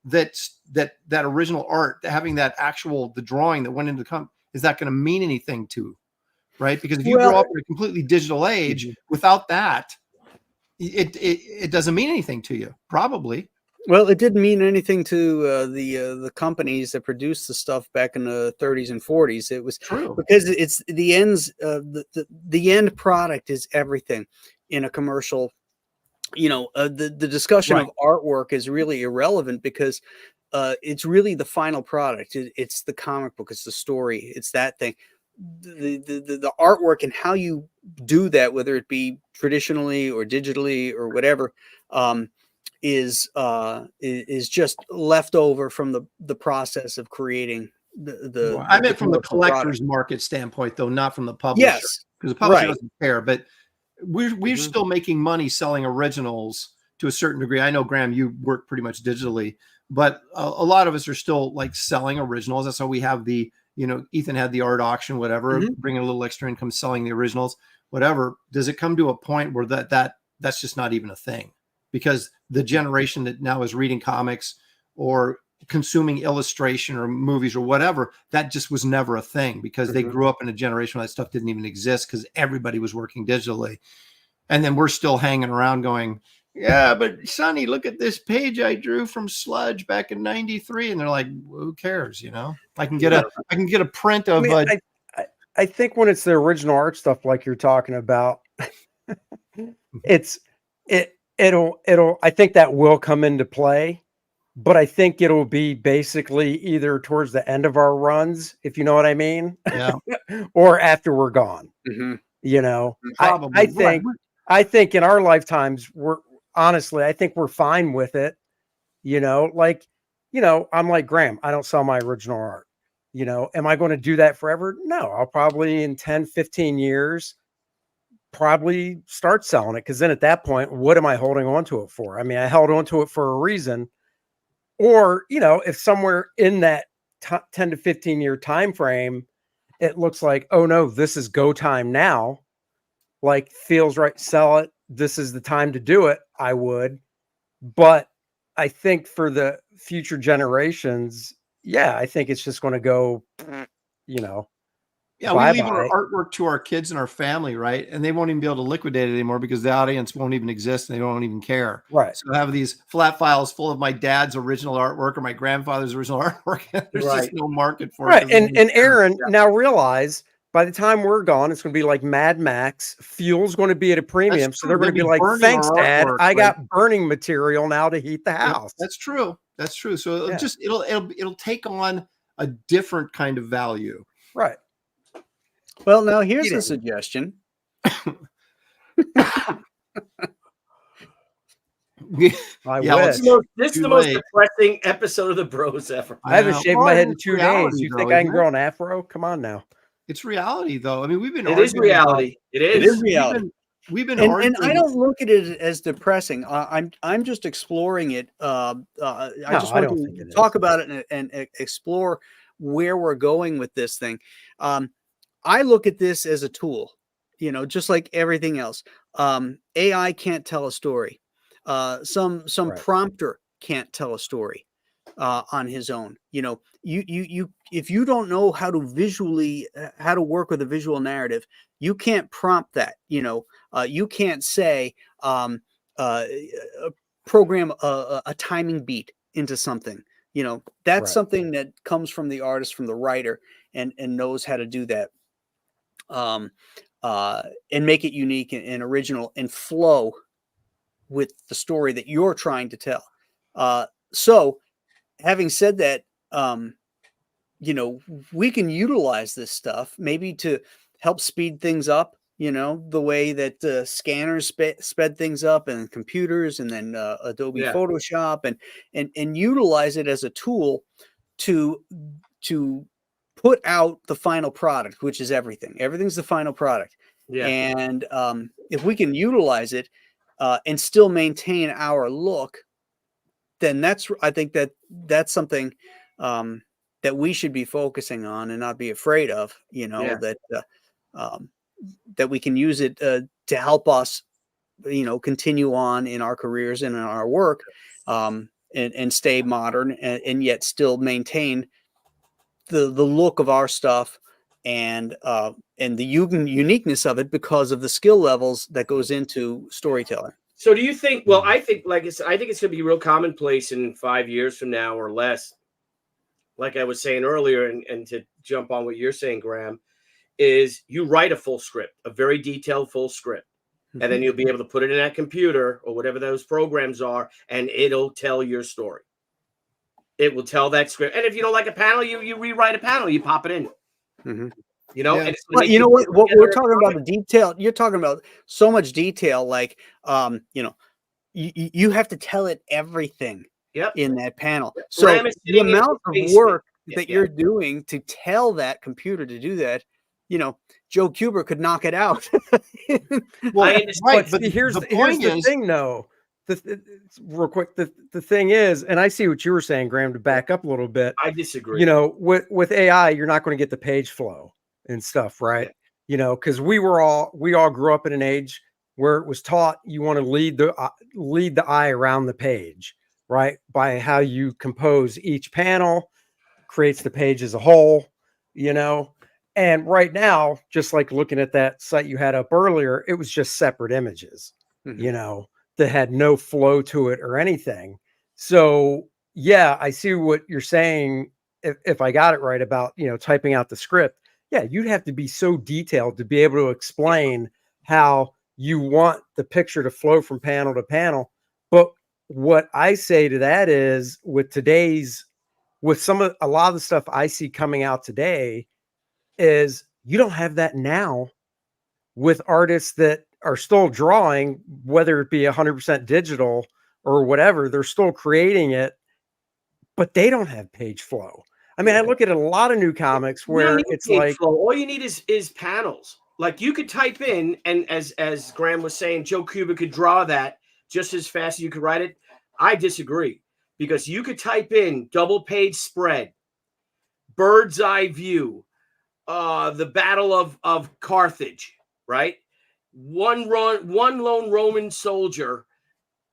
that original art, having that the drawing that went into the comic, is that going to mean anything to, right? Because if you grow up in a completely digital age without that, it doesn't mean anything to you, probably. Well, it didn't mean anything to the companies that produced the stuff back in the 30s and 40s. It was true because it's the ends. The end product is everything in a commercial. The discussion of artwork is really irrelevant because it's really the final product. It's the comic book. It's the story. It's that thing. The artwork and how you do that, whether it be traditionally or digitally or whatever, is just left over from the process of creating I meant from the collector's market standpoint, though, not from the publisher. Yes, because the publisher doesn't care. But we're still making money selling originals to a certain degree. I know, Graham, you work pretty much digitally, but a lot of us are still like selling originals. That's how we have Ethan had the art auction, whatever, bringing a little extra income selling the originals, whatever. Does it come to a point where that's just not even a thing? Because the generation that now is reading comics or consuming illustration or movies or whatever, that just was never a thing, because they grew up in a generation where that stuff didn't even exist because everybody was working digitally. And then we're still hanging around going, yeah, but Sonny, look at this page I drew from Sludge back in '93. And they're like, who cares? I can get a print of. I think when it's the original art stuff, like you're talking about, I think that will come into play, but I think it'll be basically either towards the end of our runs, if you know what I mean, or after we're gone. Probably. I think in our lifetimes, I think we're fine with it. I'm like Graham, I don't sell my original art. Am I going to do that forever? No, I'll probably in 10, 15 years, probably start selling it. Cause then at that point, what am I holding on to it for? I mean, I held on to it for a reason. Or, if somewhere in that 10 to 15 year time frame, it looks like, oh no, this is go time now. Like, feels right, sell it. This is the time to do it. I would. But I think for the future generations, I think it's just going to go, Yeah, we leave our artwork to our kids and our family, right? And they won't even be able to liquidate it anymore because the audience won't even exist and they don't even care. Right. So I have these flat files full of my dad's original artwork or my grandfather's original artwork. There's just no market for it. And Aaron, now realize by the time we're gone, it's going to be like Mad Max. Fuel's going to be at a premium. So they're going to be like, thanks, Dad. I got burning material now to heat the house. That's true. That's true. So it'll take on a different kind of value. Right. Well, now here's a suggestion. This is the most depressing episode of the Bros ever. I haven't shaved my head in 2 days. You think I can grow an afro? Come on now. It's reality, though. I mean, we've been. It is reality. It is reality. We've been and I don't look at it as depressing. I'm just exploring it. I just want to talk about it and explore where we're going with this thing. I look at this as a tool, just like everything else. AI can't tell a story. Some prompter can't tell a story on his own. You if you don't know how to work with a visual narrative, you can't prompt that. You can't say program a timing beat into something. That's something that comes from the artist, from the writer, and knows how to do that. And make it unique and original and flow with the story that you're trying to tell. So having said that, we can utilize this stuff maybe to help speed things up, the way that scanners sped things up, and computers, and then Adobe Photoshop, and utilize it as a tool to put out the final product, which is everything. Everything's the final product. Yeah. And if we can utilize it and still maintain our look, then I think that's something that we should be focusing on and not be afraid of, Yeah. um, that we can use it to help us, continue on in our careers and in our work, and stay modern, and yet still maintain the look of our stuff, and the uniqueness of it because of the skill levels that goes into storytelling. So do you think, well, I think, like I said, I think it's going to be real commonplace in 5 years from now or less. Like I was saying earlier, and to jump on what you're saying, Graham, is you write a full script, a very detailed full script, and then you'll be able to put it in that computer or whatever those programs are, and it'll tell your story. It will tell that script. And if you don't like a panel, you rewrite a panel, you pop it in. Mm-hmm. Yeah. And it's Well, gonna make what we're talking about, the detail, you're talking about so much detail, like, you have to tell it everything in that panel. So Graham is the sitting in amount of his basement. work that you're doing to tell that computer to do that, Joe Kuber could knock it out. Well, right, but here's the thing, though. Real quick, the thing is, and I see what you were saying, Graham, to back up a little bit. I disagree. With AI, you're not going to get the page flow and stuff, right? Because we all grew up in an age where it was taught you want to lead the eye around the page, right? By how you compose each panel, creates the page as a whole, And right now, just like looking at that site you had up earlier, it was just separate images, that had no flow to it or anything. So yeah, I see what you're saying. If I got it right about, typing out the script, yeah, you'd have to be so detailed to be able to explain how you want the picture to flow from panel to panel. But what I say to that is, with a lot of the stuff I see coming out today, is you don't have that now with artists that are still drawing, whether it be 100% digital or whatever. They're still creating it, but they don't have page flow. I mean, I look at a lot of new comics where it's like flow. All you need is panels. Like, you could type in, and as Graham was saying, Joe Kuber could draw that just as fast as you could write it. I disagree, because you could type in double page spread, bird's eye view, the Battle of Carthage, right? One lone Roman soldier,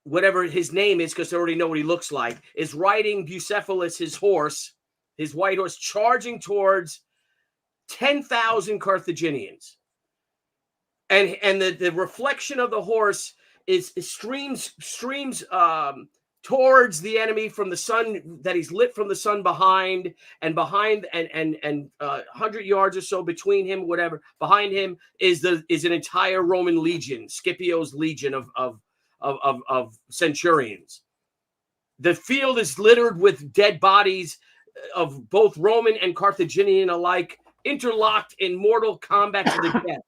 whatever his name is, because they already know what he looks like, is riding Bucephalus, his horse, his white horse, charging towards 10,000 Carthaginians. And the reflection of the horse is streams towards the enemy from the sun, that he's lit from the sun behind and 100 yards or so between him, whatever, behind him is an entire Roman legion, Scipio's legion of centurions. The field is littered with dead bodies of both Roman and Carthaginian alike, interlocked in mortal combat to the death.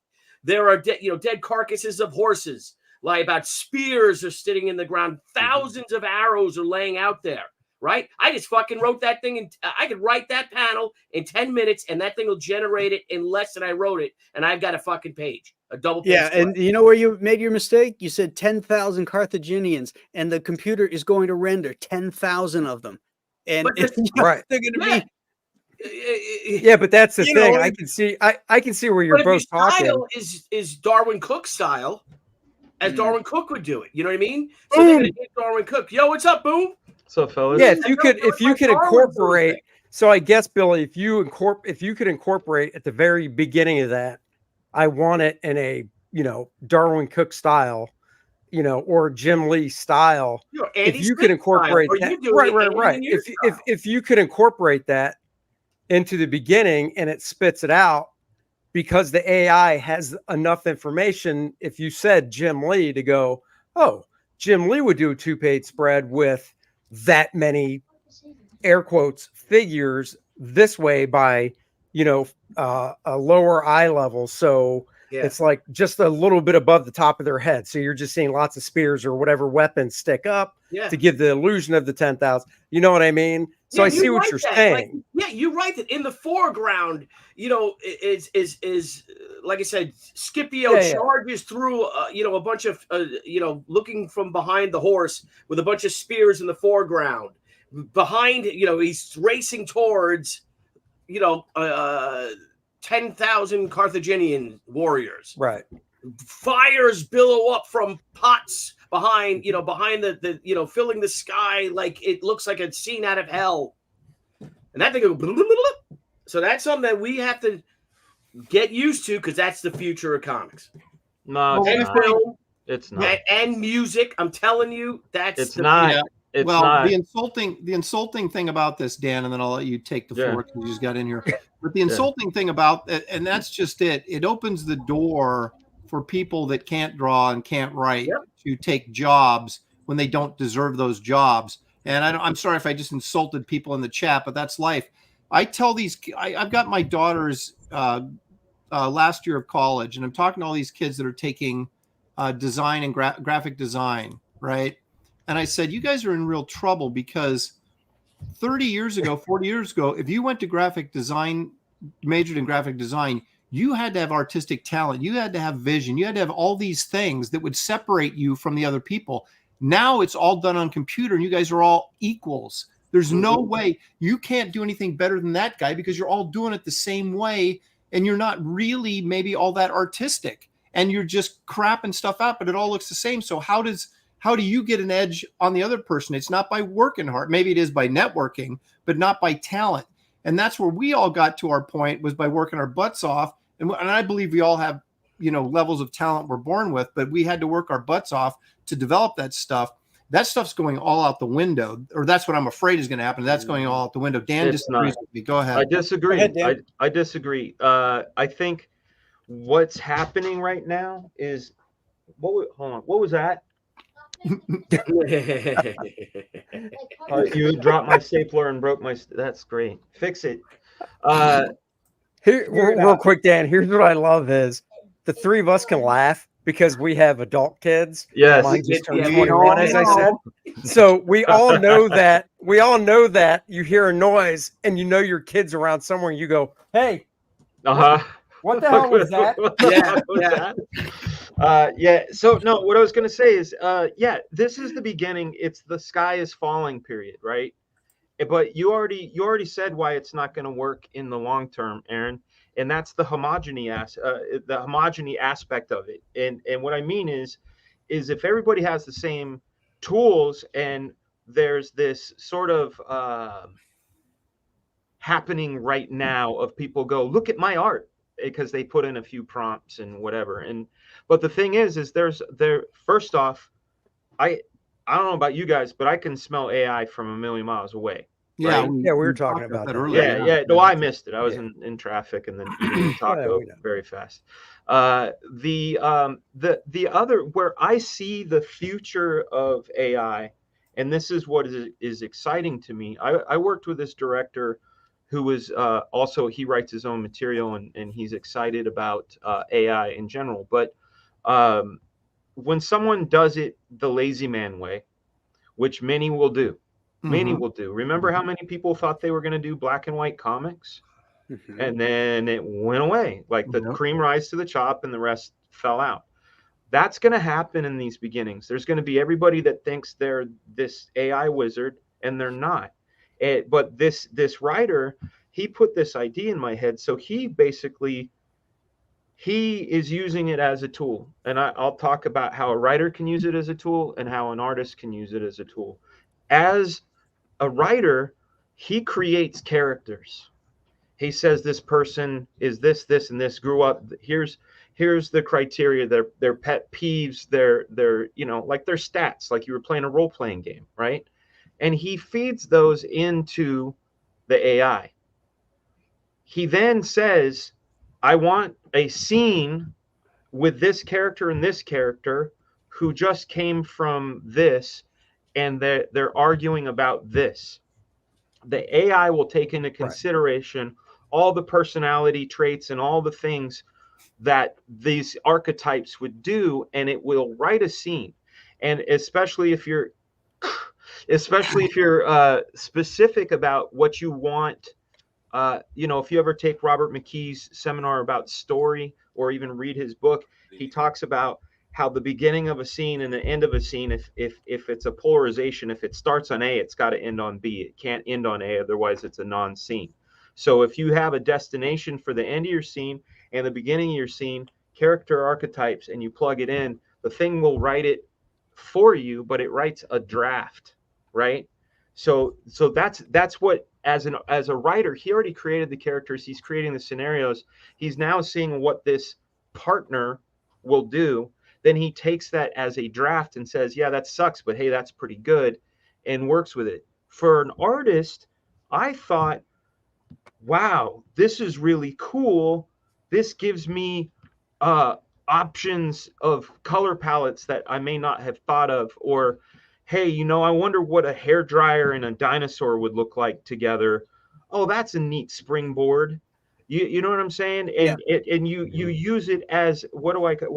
There are dead carcasses of horses lie about. Spears are sitting in the ground. Thousands of arrows are laying out there, right? I just fucking wrote that thing, and I could write that panel in 10 minutes, and that thing will generate it in less than I wrote it, and I've got a fucking page, a double page. Yeah, and you know where you made your mistake? You said 10,000 Carthaginians, and the computer is going to render 10,000 of them. And right, they're going to be. Yeah, but that's the thing. I can see where you're both talking. Style is Darwin Cook style, as Darwin Cook would do it. You know what I mean? So they're gonna hit Darwin Cook. Yo, what's up, Boom? So, fellas. Yeah, if you could incorporate. So I guess, Billy, if you could incorporate at the very beginning of that, I want it in a Darwin Cook style, or Jim Lee style. If you could incorporate that, right. If you could incorporate that into the beginning and it spits it out, because the AI has enough information. If you said Jim Lee, to go, oh, Jim Lee would do a 2-page spread with that many air quotes figures this way by, a lower eye level. So it's like just a little bit above the top of their head. So you're just seeing lots of spears or whatever weapons stick up to give the illusion of the 10,000. You know what I mean? So I see what you're saying. You're right. That in the foreground, is like I said, Scipio charges through, a bunch of, looking from behind the horse with a bunch of spears in the foreground. Behind, he's racing towards you know, 10,000 Carthaginian warriors. Right. Fires billow up from pots behind, you know, behind the you know, filling the sky like it looks like a scene out of hell. And that thing goes, blah, blah, blah, blah. So that's something that we have to get used to, because that's the future of comics. No, And it's not. film It's not. and music. I'm telling you, that's It's the not. Yeah. It's well, not. the insulting thing about this, Dan, and then I'll let you take the floor because you just got in here. But the insulting thing about it, and that's just it. It opens the door for people that can't draw and can't write to take jobs when they don't deserve those jobs. And I'm sorry if I just insulted people in the chat, but that's life. I tell these, I've got my daughter's last year of college, and I'm talking to all these kids that are taking design and graphic design, right? And I said, you guys are in real trouble, because 30 years ago, 40 years ago, if you went to graphic design, majored in graphic design, you had to have artistic talent. You had to have vision. You had to have all these things that would separate you from the other people. Now it's all done on computer, and you guys are all equals. There's no way you can't do anything better than that guy, because you're all doing it the same way, and you're not really maybe all that artistic, and you're just crapping stuff out, but it all looks the same. So how do you get an edge on the other person? It's not by working hard. Maybe it is by networking, but not by talent. And that's where we all got to our point, was by working our butts off. And I believe we all have, you know, levels of talent we're born with, but we had to work our butts off to develop that stuff. That stuff's going all out the window, or that's what I'm afraid is going to happen. That's going all out the window. Dan disagrees with me. Go ahead. I disagree. Go ahead, Dan. I disagree. I think what's happening right now is hold on. What was that? You dropped my stapler and broke my. That's great. Fix it. Here, real quick, Dan. Here's what I love is the three of us can laugh because we have adult kids. Yes. Mine just turned Yeah, 21, as I said. So we all know that. We all know that you hear a noise and you know your kid's around somewhere, and you go, "Hey, what the hell was that?" Yeah. So no, what I was going to say is, this is the beginning. It's the sky is falling period, right? But you already said why it's not going to work in the long term, Aaron, and that's the homogeny aspect of it. And what I mean is if everybody has the same tools, and there's this sort of happening right now of people go, look at my art, because they put in a few prompts and whatever. But the thing is first off, I don't know about you guys, but I can smell AI from a million miles away. Yeah, right? We were talking about that earlier. Yeah. No, I missed it. I was in traffic and then eating a taco very fast. The other, where I see the future of AI, and this is what is exciting to me. I worked with this director who was also, he writes his own material, and he's excited about AI in general. But when someone does it the lazy man way, which many will do, Remember how many people thought they were going to do black and white comics? And then it went away. Like the cream rise to the top, and the rest fell out. That's going to happen in these beginnings. There's going to be everybody that thinks they're this AI wizard, and they're not. But this writer, he put this idea in my head. So he is using it as a tool. And I'll talk about how a writer can use it as a tool and how an artist can use it as a tool. As a writer, he creates characters. He says this person is this, and this, grew up. Here's the criteria, their pet peeves, their like their stats, like you were playing a role-playing game, right? And he feeds those into the AI. He then says, I want a scene with this character and this character who just came from this, and they're arguing about this. The AI will take into consideration all the personality traits and all the things that these archetypes would do, and it will write a scene. And especially if you're specific about what you want, if you ever take Robert McKee's seminar about story, or even read his book, he talks about how the beginning of a scene and the end of a scene, if it's a polarization, if it starts on A, it's got to end on B. It can't end on A, otherwise it's a non-scene. So if you have a destination for the end of your scene and the beginning of your scene, character archetypes, and you plug it in, the thing will write it for you, but it writes a draft, right? So that's what, as a writer, he already created the characters, he's creating the scenarios, he's now seeing what this partner will do. Then he takes that as a draft and says, yeah, that sucks, but hey, that's pretty good, and works with it. For an artist, I thought, wow, this is really cool. This gives me options of color palettes that I may not have thought of. Or, hey, you know, I wonder what a hair dryer and a dinosaur would look like together. Oh, that's a neat springboard. You know what I'm saying? And you use it as, what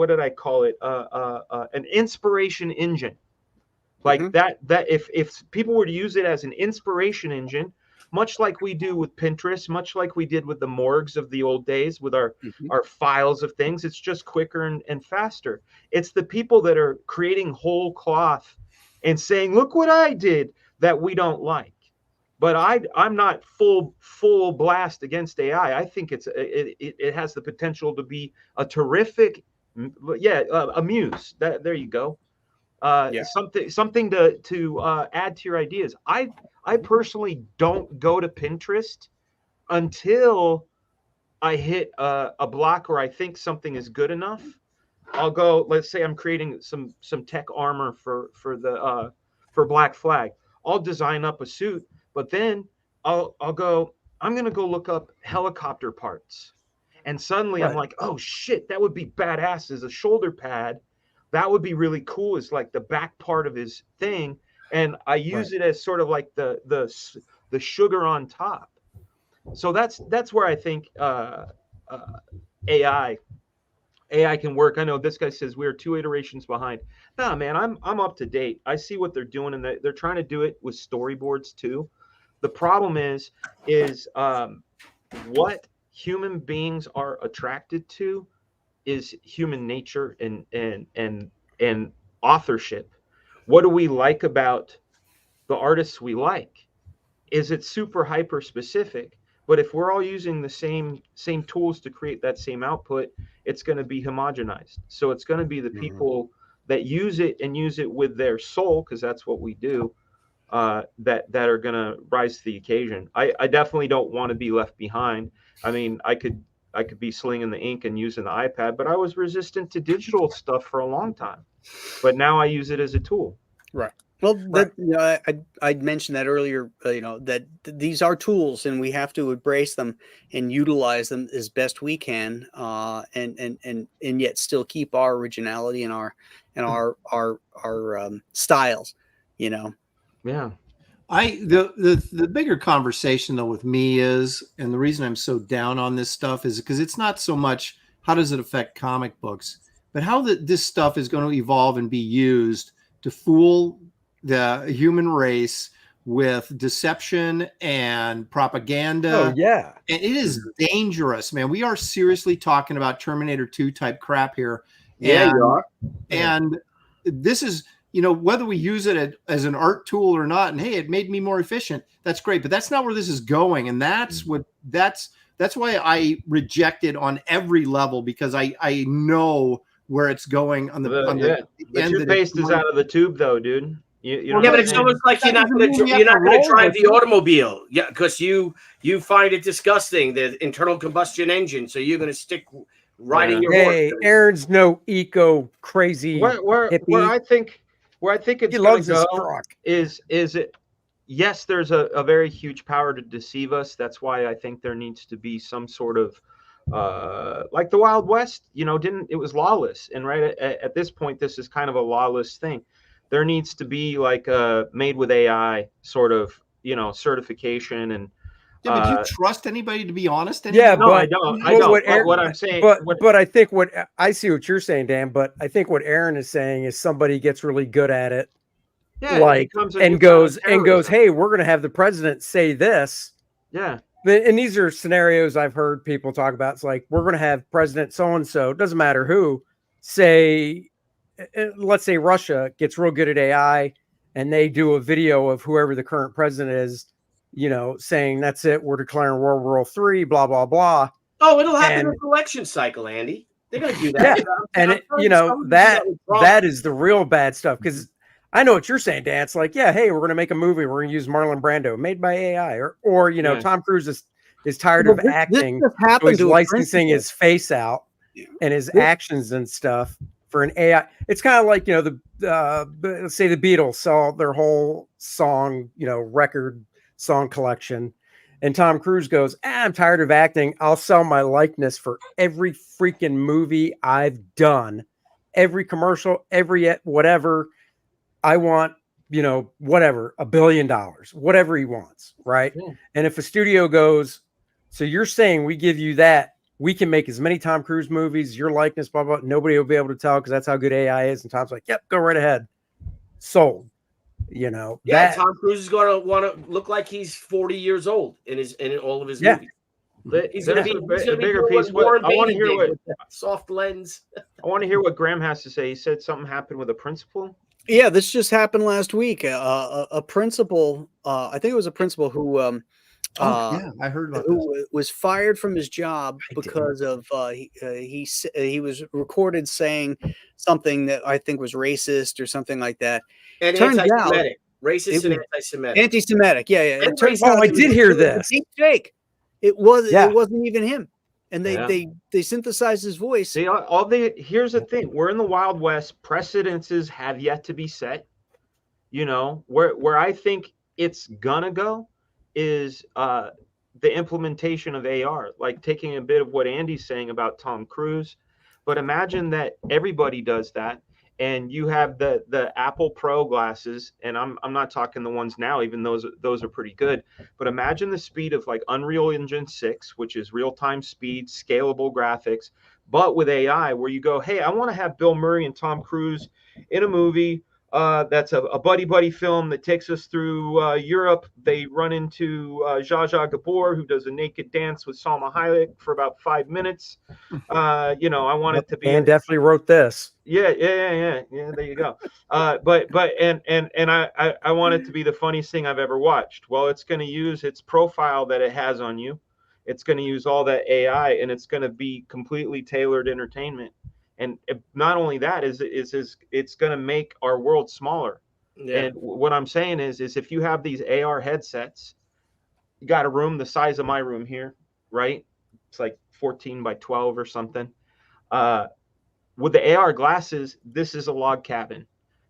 did I call it? An inspiration engine. Like that if people were to use it as an inspiration engine, much like we do with Pinterest, much like we did with the morgues of the old days with our files of things, it's just quicker and faster. It's the people that are creating whole cloth and saying, look what I did, that we don't like. But I'm not full blast against AI. I think it has the potential to be a terrific, a muse. There you go. Something to add to your ideas. I personally don't go to Pinterest until I hit a block where I think something is good enough. I'll go. Let's say I'm creating some tech armor for Black Flag. I'll design up a suit, but then I'll go. I'm gonna go look up helicopter parts, and suddenly I'm like, oh shit, that would be badass as a shoulder pad. That would be really cool, is like the back part of his thing. And I use it as sort of like the sugar on top. So that's where I think AI can work. I know this guy says we're 2 iterations behind. Nah, man, I'm up to date. I see what they're doing, and they're trying to do it with storyboards too. The problem is what human beings are attracted to is human nature and authorship. What do we like about the artists we like? Is it super hyper specific? But if we're all using the same tools to create that same output, it's going to be homogenized. So it's going to be the people that use it and use it with their soul, because that's what we do, that are going to rise to the occasion. I definitely don't want to be left behind. I mean, I could be slinging the ink and using the iPad, but I was resistant to digital stuff for a long time. But now I use it as a tool. Right. Well, that, you know, I mentioned that earlier, you know, that these are tools and we have to embrace them and utilize them as best we can, and yet still keep our originality and our styles, you know. Yeah. The bigger conversation though with me is, and the reason I'm so down on this stuff is because it's not so much how does it affect comic books, but how this stuff is going to evolve and be used to fool the human race with deception and propaganda. Oh yeah. And it is dangerous, man. We are seriously talking about Terminator 2 type crap here. Yeah, and, you are. And this is, you know, whether we use it as an art tool or not, and hey, it made me more efficient, that's great, but that's not where this is going. And that's why I reject it on every level, because I know where it's going on the toothpaste is out of the tube though, dude. You know, yeah, but it's almost like you're not going to drive the automobile, yeah, because you find it disgusting, the internal combustion engine, so you're going to stick riding your horse. Hey, Aaron's no eco crazy. Where I think it's going to go is it. Yes, there's a very huge power to deceive us. That's why I think there needs to be some sort of like the Wild West, you know, it was lawless, and right at this point, this is kind of a lawless thing. There needs to be like a made with AI sort of, you know, certification and. Yeah, but do you trust anybody to be honest anymore? Yeah, no, but I don't. What I'm saying, but I think what I see what you're saying, Dan. But I think what Aaron is saying is somebody gets really good at it, like and goes, hey, we're going to have the president say this. Yeah. And these are scenarios I've heard people talk about. It's like, we're going to have President so-and-so, doesn't matter who, say, let's say Russia gets real good at AI and they do a video of whoever the current president is saying that's it, we're declaring World War III, blah blah blah. Oh, it'll happen And- in the election cycle, Andy. They're going to do Yeah, that. and that is the real bad stuff, because I know what you're saying, Dan. It's like, yeah, hey, we're going to make a movie. We're going to use Marlon Brando, made by AI, or Tom Cruise is tired of acting, so he's licensing his face out and his actions and stuff for an AI. It's kind of like let's say the Beatles saw their whole song, record song collection. And Tom Cruise goes, I'm tired of acting. I'll sell my likeness for every freaking movie I've done, every commercial, every whatever. I want, whatever, $1 billion, whatever he wants, right? Yeah. And if a studio goes, so you're saying we give you that, we can make as many Tom Cruise movies, your likeness, blah, blah, nobody will be able to tell because that's how good AI is. And Tom's like, yep, go right ahead. Sold. Tom Cruise is going to want to look like he's 40 years old in all of his movies. He's going to be a bigger piece. I want to hear what soft lens. I want to hear what Graham has to say. He said something happened with a principal. Yeah, this just happened last week. A principal, I think it was a principal who, I heard about this. Was fired from his job because of he was recorded saying something that I think was racist or something like that. And anti-Semitic, racist and anti-Semitic. Anti-Semitic, yeah. I did hear this. Deep fake. It wasn't even him, and they synthesized his voice. See, here's the thing: we're in the Wild West. Precedences have yet to be set. Where I think it's gonna go is the implementation of AR, like taking a bit of what Andy's saying about Tom Cruise. But imagine that everybody does that, and you have the Apple Pro glasses, and I'm not talking the ones now, even those are pretty good. But imagine the speed of like Unreal Engine 6, which is real-time speed, scalable graphics, but with AI, where you go, hey, I want to have Bill Murray and Tom Cruise in a movie that's a buddy film that takes us through Europe. They run into Zsa Zsa Gabor, who does a naked dance with Salma Hayek for about 5 minutes. I want it to be. And definitely wrote this. Yeah. There you go. But I want it to be the funniest thing I've ever watched. Well, it's going to use its profile that it has on you. It's going to use all that AI, and it's going to be completely tailored entertainment. And not only that, is it's going to make our world smaller. Yeah. And what I'm saying is if you have these AR headsets, you got a room the size of my room here, right? It's like 14 by 12 or something. With the AR glasses, this is a log cabin.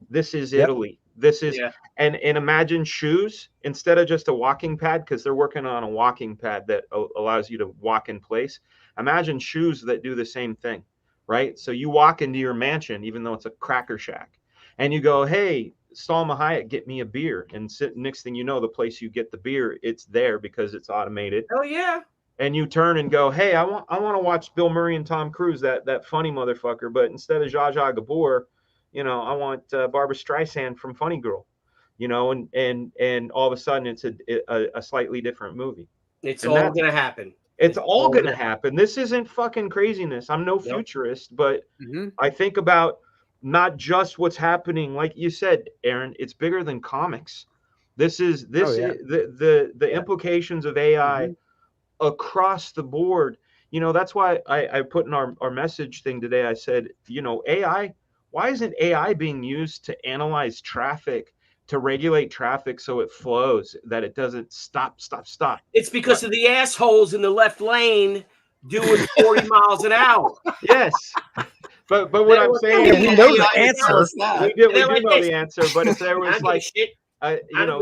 This is Italy. This is, and imagine shoes instead of just a walking pad, because they're working on a walking pad that allows you to walk in place. Imagine shoes that do the same thing. Right. So you walk into your mansion, even though it's a cracker shack, and you go, hey, Salma Hayek, get me a beer. And next thing you know, the place you get the beer, it's there because it's automated. Oh, yeah. And you turn and go, hey, I want to watch Bill Murray and Tom Cruise, that funny motherfucker. But instead of Zsa Zsa Gabor, I want Barbara Streisand from Funny Girl, and all of a sudden it's a slightly different movie. It's all going to happen. It's all going to happen. This isn't fucking craziness. I'm no futurist, but I think about not just what's happening. Like you said, Aaron, it's bigger than comics. This is the implications of AI across the board. That's why I put in our message thing today. I said, AI, why isn't AI being used to analyze traffic, to regulate traffic so it flows, that it doesn't stop. It's because of the assholes in the left lane doing 40 miles an hour. Yes. But what I'm saying, we know the answer. We do know the answer, but if there was like,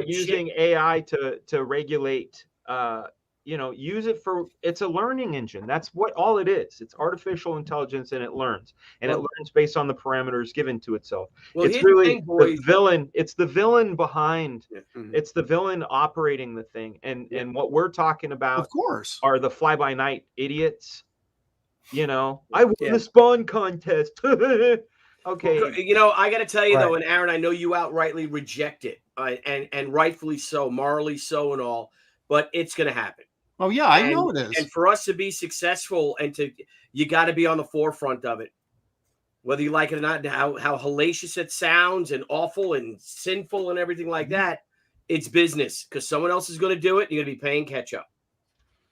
using AI to regulate, use it for, it's a learning engine. That's what all it is. It's artificial intelligence, and it learns. And it learns based on the parameters given to itself. Well, it's really the villain. It's the villain behind. It's the villain operating the thing. And what we're talking about, of course, are the fly-by-night idiots. I won the Spawn contest. Okay. I got to tell you, though, and Aaron, I know you outrightly reject it, and rightfully so, morally so and all, but it's going to happen. Oh, yeah, I know it is. And for us to be successful, you got to be on the forefront of it, whether you like it or not. How hellacious it sounds and awful and sinful and everything like that, it's business because someone else is going to do it. And you're going to be paying catch up.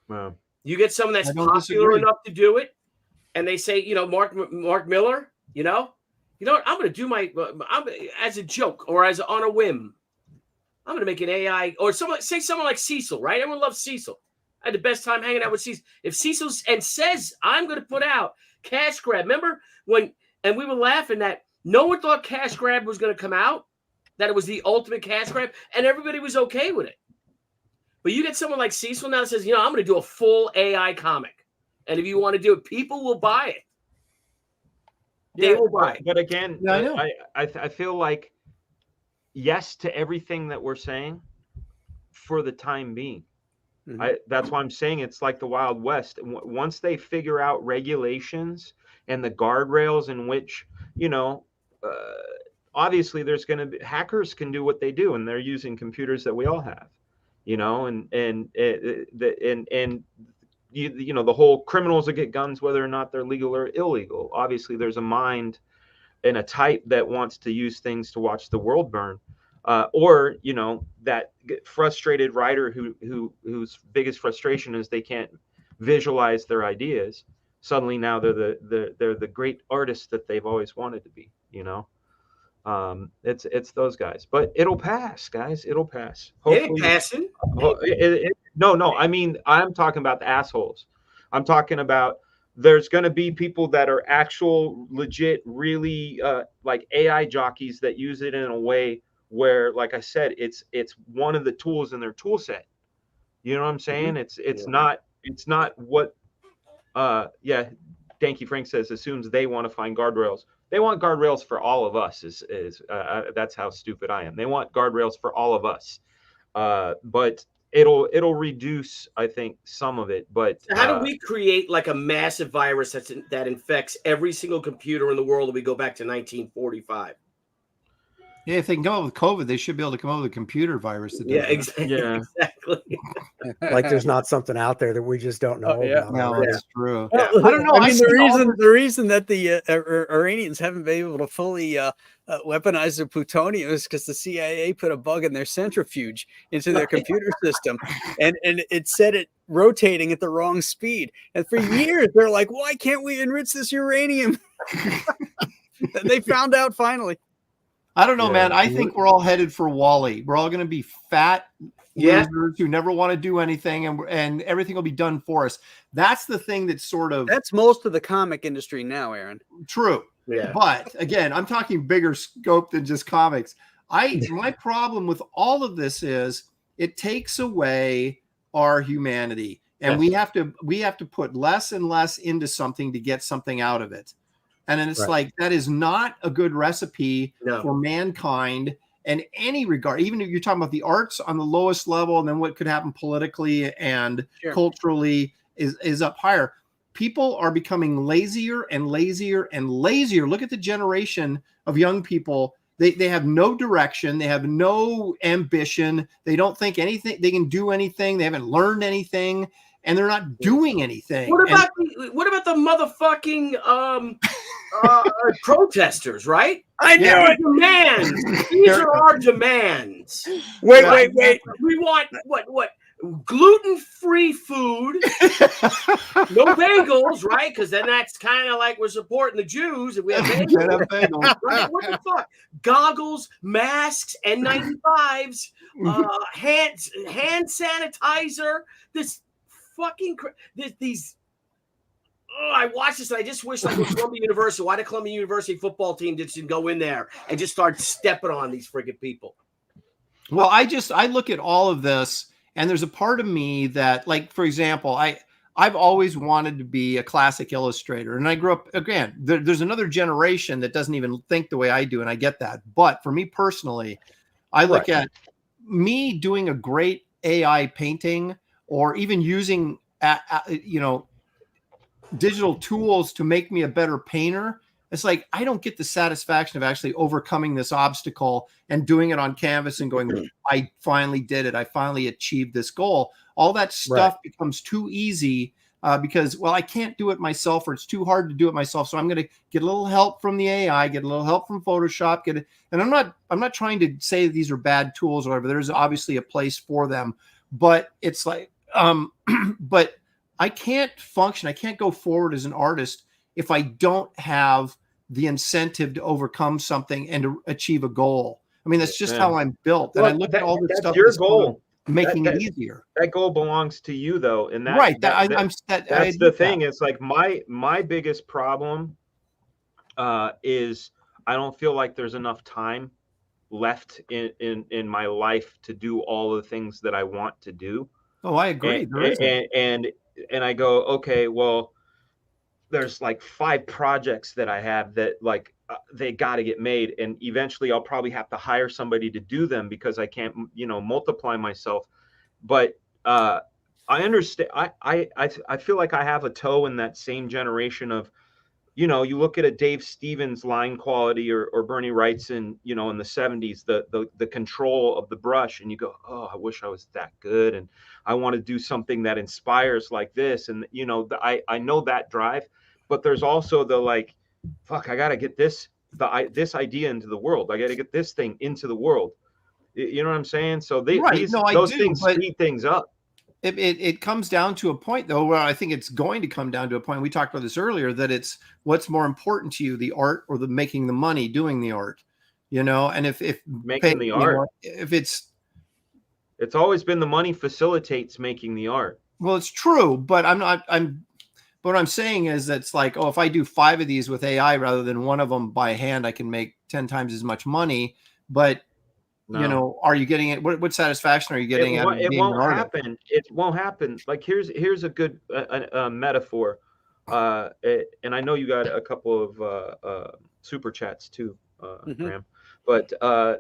Wow. You get someone that's I don't popular disagree. enough to do it, and they say, you know, Mark Miller, you know what? I'm going to do as a joke or on a whim. I'm going to make an AI or someone like Cecil, right? Everyone loves Cecil. I had the best time hanging out with Cecil. If Cecil says I'm going to put out Cash Grab, remember when? And we were laughing that no one thought Cash Grab was going to come out, that it was the ultimate cash grab, and everybody was okay with it. But you get someone like Cecil now that says, you know, I'm going to do a full AI comic. And if you want to do it, people will buy it. They will buy it. But again, Yeah, I know. I feel like yes to everything that we're saying for the time being. That's why I'm saying it's like the Wild West. Once they figure out regulations and the guardrails in which, you know, obviously there's going to be hackers can do what they do, and they're using computers that we all have, you know, and you know, the whole criminals that get guns, whether or not they're legal or illegal. Obviously, there's a mind and a type that wants to use things to watch the world burn, or you know, that frustrated writer whose biggest frustration is they can't visualize their ideas. Suddenly, now they're the great artists that they've always wanted to be. You know. It's those guys, but it'll pass, guys. It'll pass. It ain't passing. No. I mean, I'm talking about the assholes. I'm talking about there's going to be people that are actual, legit, really like AI jockeys that use it in a way where, like I said, it's one of the tools in their tool set. You know what I'm saying? It's not what. Danky Frank says assumes they want to find guardrails. They want guardrails for all of us. That's how stupid I am. They want guardrails for all of us, but it'll reduce, I think, some of it. But so how do we create like a massive virus that infects every single computer in the world? If we go back to 1945. Yeah, if they can come up with COVID, they should be able to come up with a computer virus. Exactly. Like there's not something out there that we just don't know about. No, that's true. Well, I don't know. I mean, the reason that the Iranians haven't been able to fully weaponize their plutonium is because the CIA put a bug in their centrifuge into their computer system, and it set it rotating at the wrong speed. And for years, they're like, "Why can't we enrich this uranium?" And they found out finally. I don't know, man. I think we're all headed for Wall-E. We're all going to be fat losers who never want to do anything, and everything will be done for us. That's the thing that's that's most of the comic industry now, Aaron. True. Yeah. But again, I'm talking bigger scope than just comics. My problem with all of this is it takes away our humanity, and we have to put less and less into something to get something out of it. And then it's like, that is not a good recipe for mankind in any regard. Even if you're talking about the arts on the lowest level, and then what could happen politically and culturally is up higher. People are becoming lazier and lazier and lazier. Look at the generation of young people. They have no direction. They have no ambition. They don't think anything. They can do anything. They haven't learned anything, and they're not doing anything. What about the motherfucking protesters, right? I knew it. Demands. These are our demands. Wait. We want what? Gluten-free food, no bagels, right? Because then that's kind of like we're supporting the Jews if we have bagels. Right? What the fuck? Goggles, masks, N95s, hand sanitizer. This fucking these. Oh, I watched this and I just wish like Columbia University. Why the Columbia University football team didn't go in there and just start stepping on these friggin' people? Well, I look at all of this, and there's a part of me that, like, for example, I've always wanted to be a classic illustrator, and I grew up, again, there's another generation that doesn't even think the way I do, and I get that. But for me personally, I look at me doing a great AI painting, or even using, digital tools to make me a better painter. It's like, I don't get the satisfaction of actually overcoming this obstacle and doing it on canvas and going, I finally did it. I finally achieved this goal. All that stuff becomes too easy because, well, I can't do it myself, or it's too hard to do it myself. So I'm going to get a little help from the AI, get a little help from Photoshop, and I'm not trying to say these are bad tools or whatever. There's obviously a place for them, but it's like, but I can't function. I can't go forward as an artist if I don't have the incentive to overcome something and to achieve a goal. I mean, that's just how I'm built. And Well, I look at all this that's stuff. your goal. Making it easier. That goal belongs to you, though, and right. That's the thing. It's like my biggest problem is I don't feel like there's enough time left in my life to do all the things that I want to do. Oh, I agree. And I go, okay, well, there's like 5 projects that I have that like they got to get made, and eventually I'll probably have to hire somebody to do them because I can't, multiply myself. But I understand. I feel like I have a toe in that same generation of, you look at a Dave Stevens line quality or Bernie Wrightson, in the 70s, the control of the brush, and you go, oh, I wish I was that good, and I want to do something that inspires like this, and I know that drive, but there's also the like, fuck, I got to get this idea into the world. I got to get this thing into the world. You know what I'm saying? So those things speed things up. It comes down to a point, though, where I think it's going to come down to a point. We talked about this earlier, that it's what's more important to you, the art or the making the money doing the art, and if making the art, if it's always been the money facilitates making the art. Well, it's true, but what I'm saying is that it's like, oh, if I do 5 of these with AI rather than one of them by hand, I can make 10 times as much money. But no. Are you getting it? What satisfaction are you getting? It won't happen. It won't happen. Like here's a good metaphor, and I know you got a couple of super chats too, Graham. But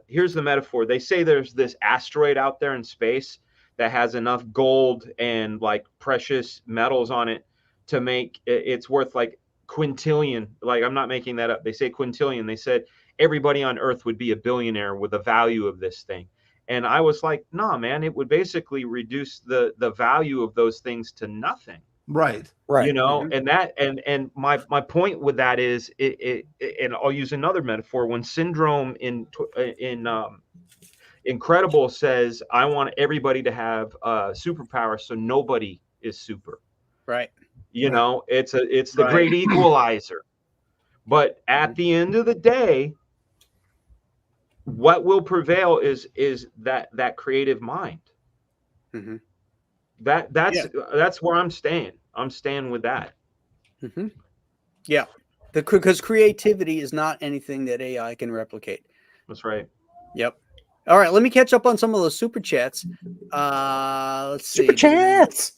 here's the metaphor. They say there's this asteroid out there in space that has enough gold and like precious metals on it to make it's worth like quintillion. Like, I'm not making that up. They say quintillion. They said everybody on Earth would be a billionaire with the value of this thing. And I was like, nah, man, it would basically reduce the value of those things to nothing. Right. And that, and my point with that is and I'll use another metaphor. When Syndrome in Incredible says, I want everybody to have superpowers, so nobody is super. Right. It's the great equalizer. But at the end of the day, what will prevail is that creative mind. That's where I'm staying. I'm staying with that. Yeah, because creativity is not anything that AI can replicate. That's right. Yep. All right, let me catch up on some of those super chats. Let's see. Super chats.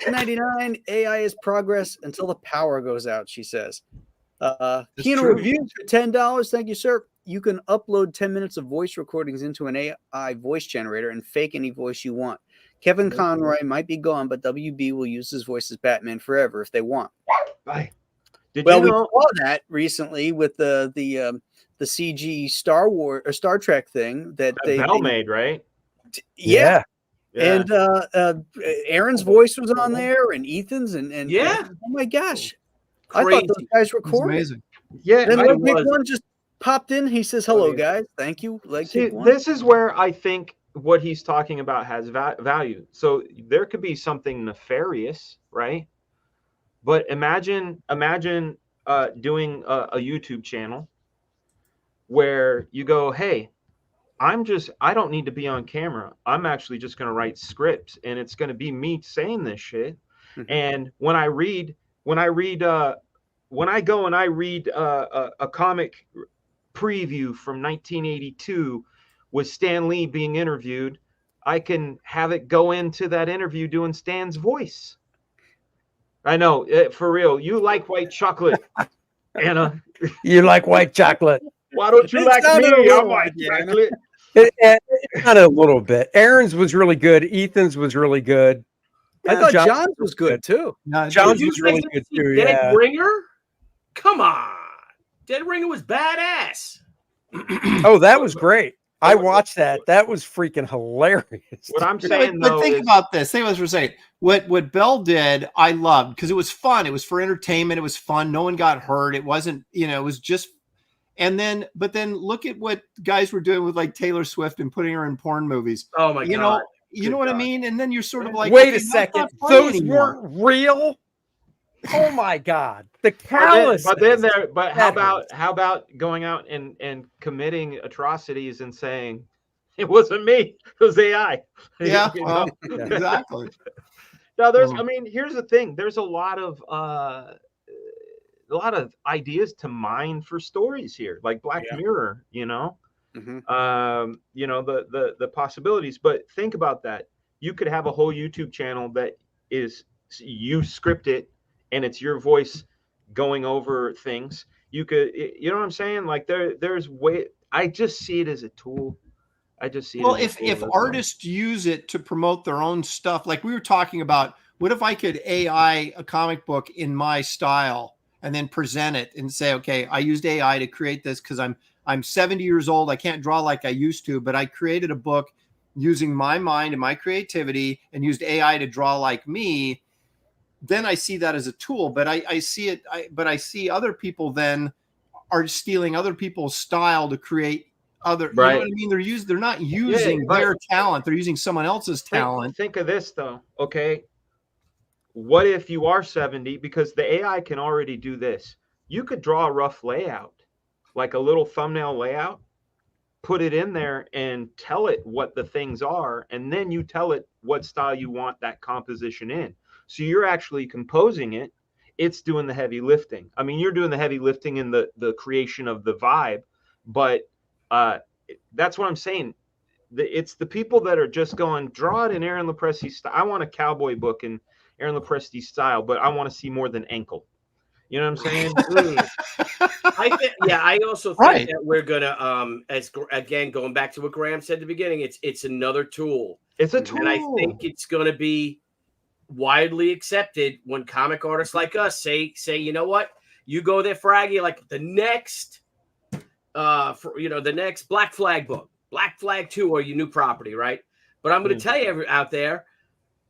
$1.99. AI is progress until the power goes out, she says. Kino Reviews for $10. Thank you, sir. You can upload 10 minutes of voice recordings into an AI voice generator and fake any voice you want. Kevin Conroy might be gone, but WB will use his voice as Batman forever if they want. Bye. We saw that recently with the CG Star Wars or Star Trek thing that they made, right? Yeah. And Aaron's voice was on there, and Ethan's, and oh my gosh, crazy. I thought those guys recorded. Amazing. Yeah, then one just popped in. He says, "Hello, guys. Thank you." This is where I think what he's talking about has value. So there could be something nefarious, right? But imagine doing a YouTube channel where you go, hey, I don't need to be on camera. I'm actually just going to write scripts, and it's going to be me saying this shit. And when I go and I read a comic preview from 1982 with Stan Lee being interviewed, I can have it go into that interview doing Stan's voice. I know, for real. You like white chocolate, Anna. You like white chocolate. Why don't you like me? I'm white chocolate. Not a little bit. Aaron's was really good. Ethan's was really good. I thought John's was good too. John's was really good too. Dead Ringer? Come on. Dead Ringer was badass. Oh, that was great. I watched that. That was freaking hilarious. What I'm But saying though think is, about this. Think about what we're saying. What Bell did, I loved because it was fun. It was for entertainment. It was fun. No one got hurt. It wasn't, it was just. But then look at what guys were doing with like Taylor Swift and putting her in porn movies. Oh my God. You know what I mean? And then you're sort of like, wait okay, a second, that's not funny those anymore. weren't real. Oh my God, the but callous. how about going out and committing atrocities and saying it wasn't me, it was AI? Yeah, You well, know? exactly. Now I mean, here's the thing. There's a lot of ideas to mine for stories here, like Black Mirror, the possibilities. But think about that. You could have a whole YouTube channel that is, you script it and it's your voice going over things. You could, you know what I'm saying? Like there's way, I just see it as a tool. I just see it. Well, as a tool. if artists use it to promote their own stuff, like we were talking about, what if I could AI a comic book in my style and then present it and say, okay, I used AI to create this because I'm 70 years old. I can't draw like I used to, but I created a book using my mind and my creativity and used AI to draw like me. Then I see that as a tool, but I see it. But I see other people then are stealing other people's style to create other. Right. You know what I mean? They're not using their talent. They're using someone else's talent. Think of this though. Okay. What if you are 70? Because the AI can already do this. You could draw a rough layout, like a little thumbnail layout, put it in there and tell it what the things are. And then you tell it what style you want that composition in. So you're actually composing it. It's doing the heavy lifting. I mean, you're doing the heavy lifting in the creation of the vibe, but that's what I'm saying. It's the people that are just going, draw it in Aaron Lopresti style. I want a cowboy book in Aaron Lopresti style, but I want to see more than ankle. You know what I'm saying? I also think that we're gonna, again, going back to what Graham said at the beginning, it's another tool. It's a tool, and I think it's gonna be widely accepted when comic artists like us say, you know what, you go there, Fraggy, like the next, the next Black Flag book, Black Flag 2, or your new property, right? But I'm going to tell you out there,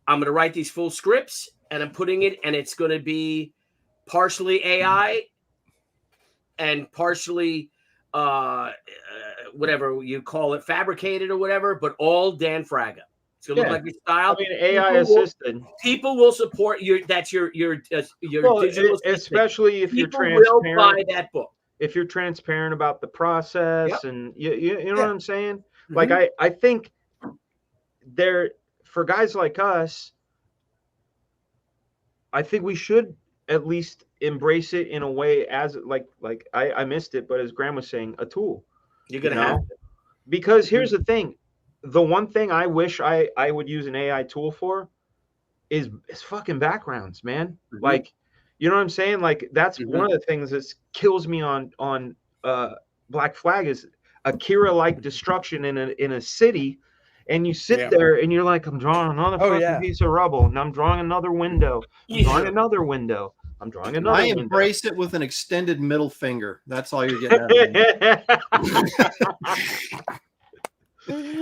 I'm going to write these full scripts and I'm putting it, and it's going to be partially AI and partially whatever you call it, fabricated or whatever, but all Dan Fraga. It's gonna look like your style. I mean, AI assisted. People will support your. That's your digital. Especially if people you're transparent. Will buy that book if you're transparent about the process, and you know what I'm saying. Like I think there, for guys like us, I think we should at least embrace it in a way as like I missed it, but as Graham was saying, a tool. You're gonna have to. Because here's the thing. The one thing I wish I would use an AI tool for is fucking backgrounds, man. Like, you know what I'm saying? Like, that's one of the things that kills me on Black Flag is Akira-like destruction in a city, and you sit there and you're like, I'm drawing another fucking piece of rubble, and I'm drawing another window. I'm drawing another window. I'm drawing another window. I embrace it with an extended middle finger. That's all you're getting out of me.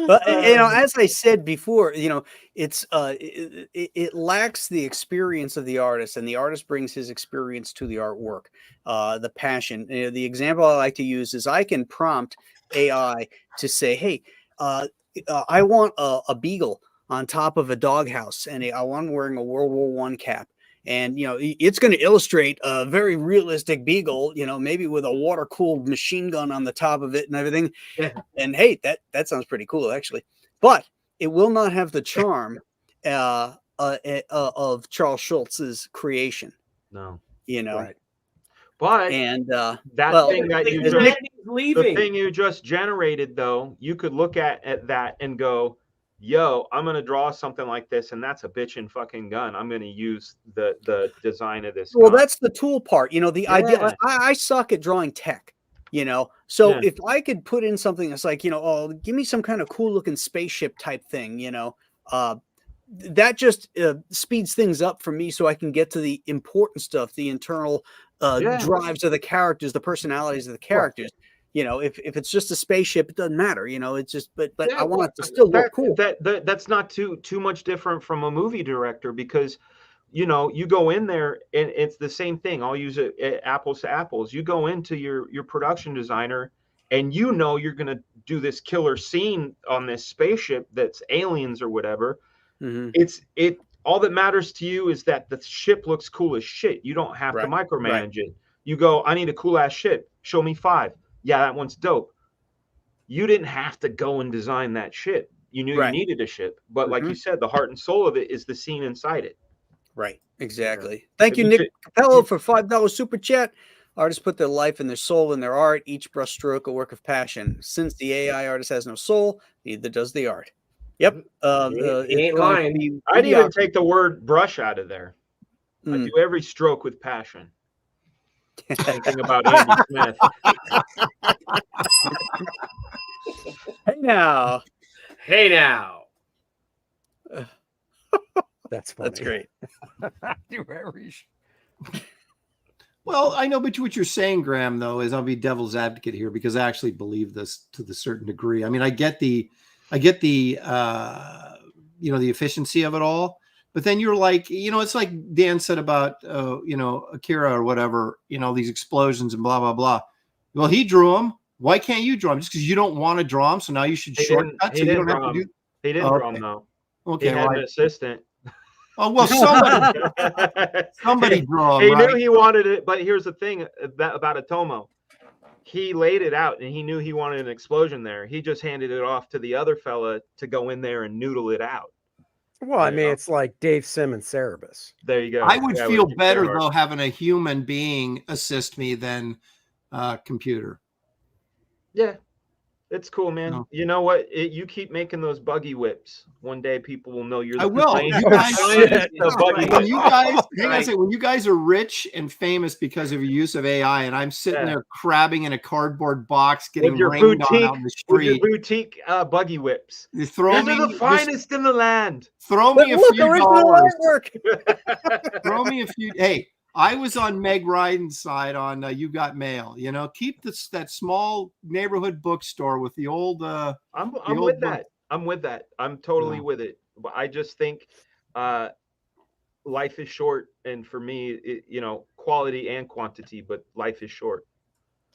But as I said before, it's it lacks the experience of the artist, and the artist brings his experience to the artwork, the passion. The example I like to use is I can prompt AI to say, "Hey, I want a beagle on top of a doghouse, and I want him wearing a World War I cap." And, it's going to illustrate a very realistic beagle, maybe with a water-cooled machine gun on the top of it and everything. Yeah. And hey, that sounds pretty cool, actually. But it will not have the charm of Charles Schultz's creation. No. Right. But the thing you just generated, though, you could look at that and go, yo, I'm going to draw something like this, and that's a bitchin' fucking gun. I'm going to use the design of this gun. That's the tool part. The idea. I suck at drawing tech, So if I could put in something that's like, give me some kind of cool looking spaceship type thing, that just speeds things up for me so I can get to the important stuff, the internal drives of the characters, the personalities of the characters. You know, if it's just a spaceship, it doesn't matter. You know, it's just but Yeah, I want well, it to still look cool. that's not too much different from a movie director, because you know, you go in there and it's the same thing. I'll use it apples to apples. You go into your production designer and you know you're going to do this killer scene on this spaceship that's aliens or whatever. Mhm. It all that matters to you is that the ship looks cool as shit. You don't have to Right. Right. micromanage it. You go, I need a cool ass ship. Show me 5. Yeah, that one's dope. You didn't have to go and design that ship. You knew you Right. needed a ship, but like Mhm. you said, the heart and soul of it is the scene inside it. Right. Yeah. Exactly. Thank If you, you Nick could, Capello, for $5 super chat. Artists put their life and their soul in their art, each brushstroke a work of passion. Since the AI artist has no soul, neither does the art. Yep. He It's ain't going to lying. be I'd even mediocre. take the word brush out of there. I Mm. do every stroke with passion. Thinking about Andy Smith. Hey now. Hey now. That's funny. That's great. Do every Well, I know, but what you're saying, Graham, though, is I'll be devil's advocate here because I actually believe this to the certain degree. I mean, I get the you know, the efficiency of it all, but then you're like, you know, it's like Dan said about you know, Akira or whatever, you know, these explosions and blah blah blah. Well, he drew them. Why can't you draw them? Just because you don't want to draw them, so now you should shortcut so you don't have to do. He didn't draw them though. Okay, He had an assistant. oh well, somebody draw them, He right? knew he wanted it, but here's the thing about Otomo. He laid it out and he knew he wanted an explosion there. He just handed it off to the other fella to go in there and noodle it out. Well, I mean, it's like Dave Simmons Cerebus. There you go. I would feel better though having a human being assist me than computer. Yeah, it's cool, man. No. You know what? You keep making those buggy whips. One day people will know you're the I will. finest- You guys, finest of buggy when whips. you guys, hang on a second, when you guys are rich and famous because of your use of AI, and I'm sitting there crabbing in a cardboard box, getting with your rained on out in the with your street. boutique buggy whips. You throw These me are the finest in the land. Throw me a Look, few original dollars. artwork. Throw me a few. Hey, I was on Meg Ryden's side on You Got Mail. You know, keep that small neighborhood bookstore with the old. I'm old with book. that. I'm with that. I'm totally Yeah. with it. But I just think life is short, and for me, you know, quality and quantity, but life is short.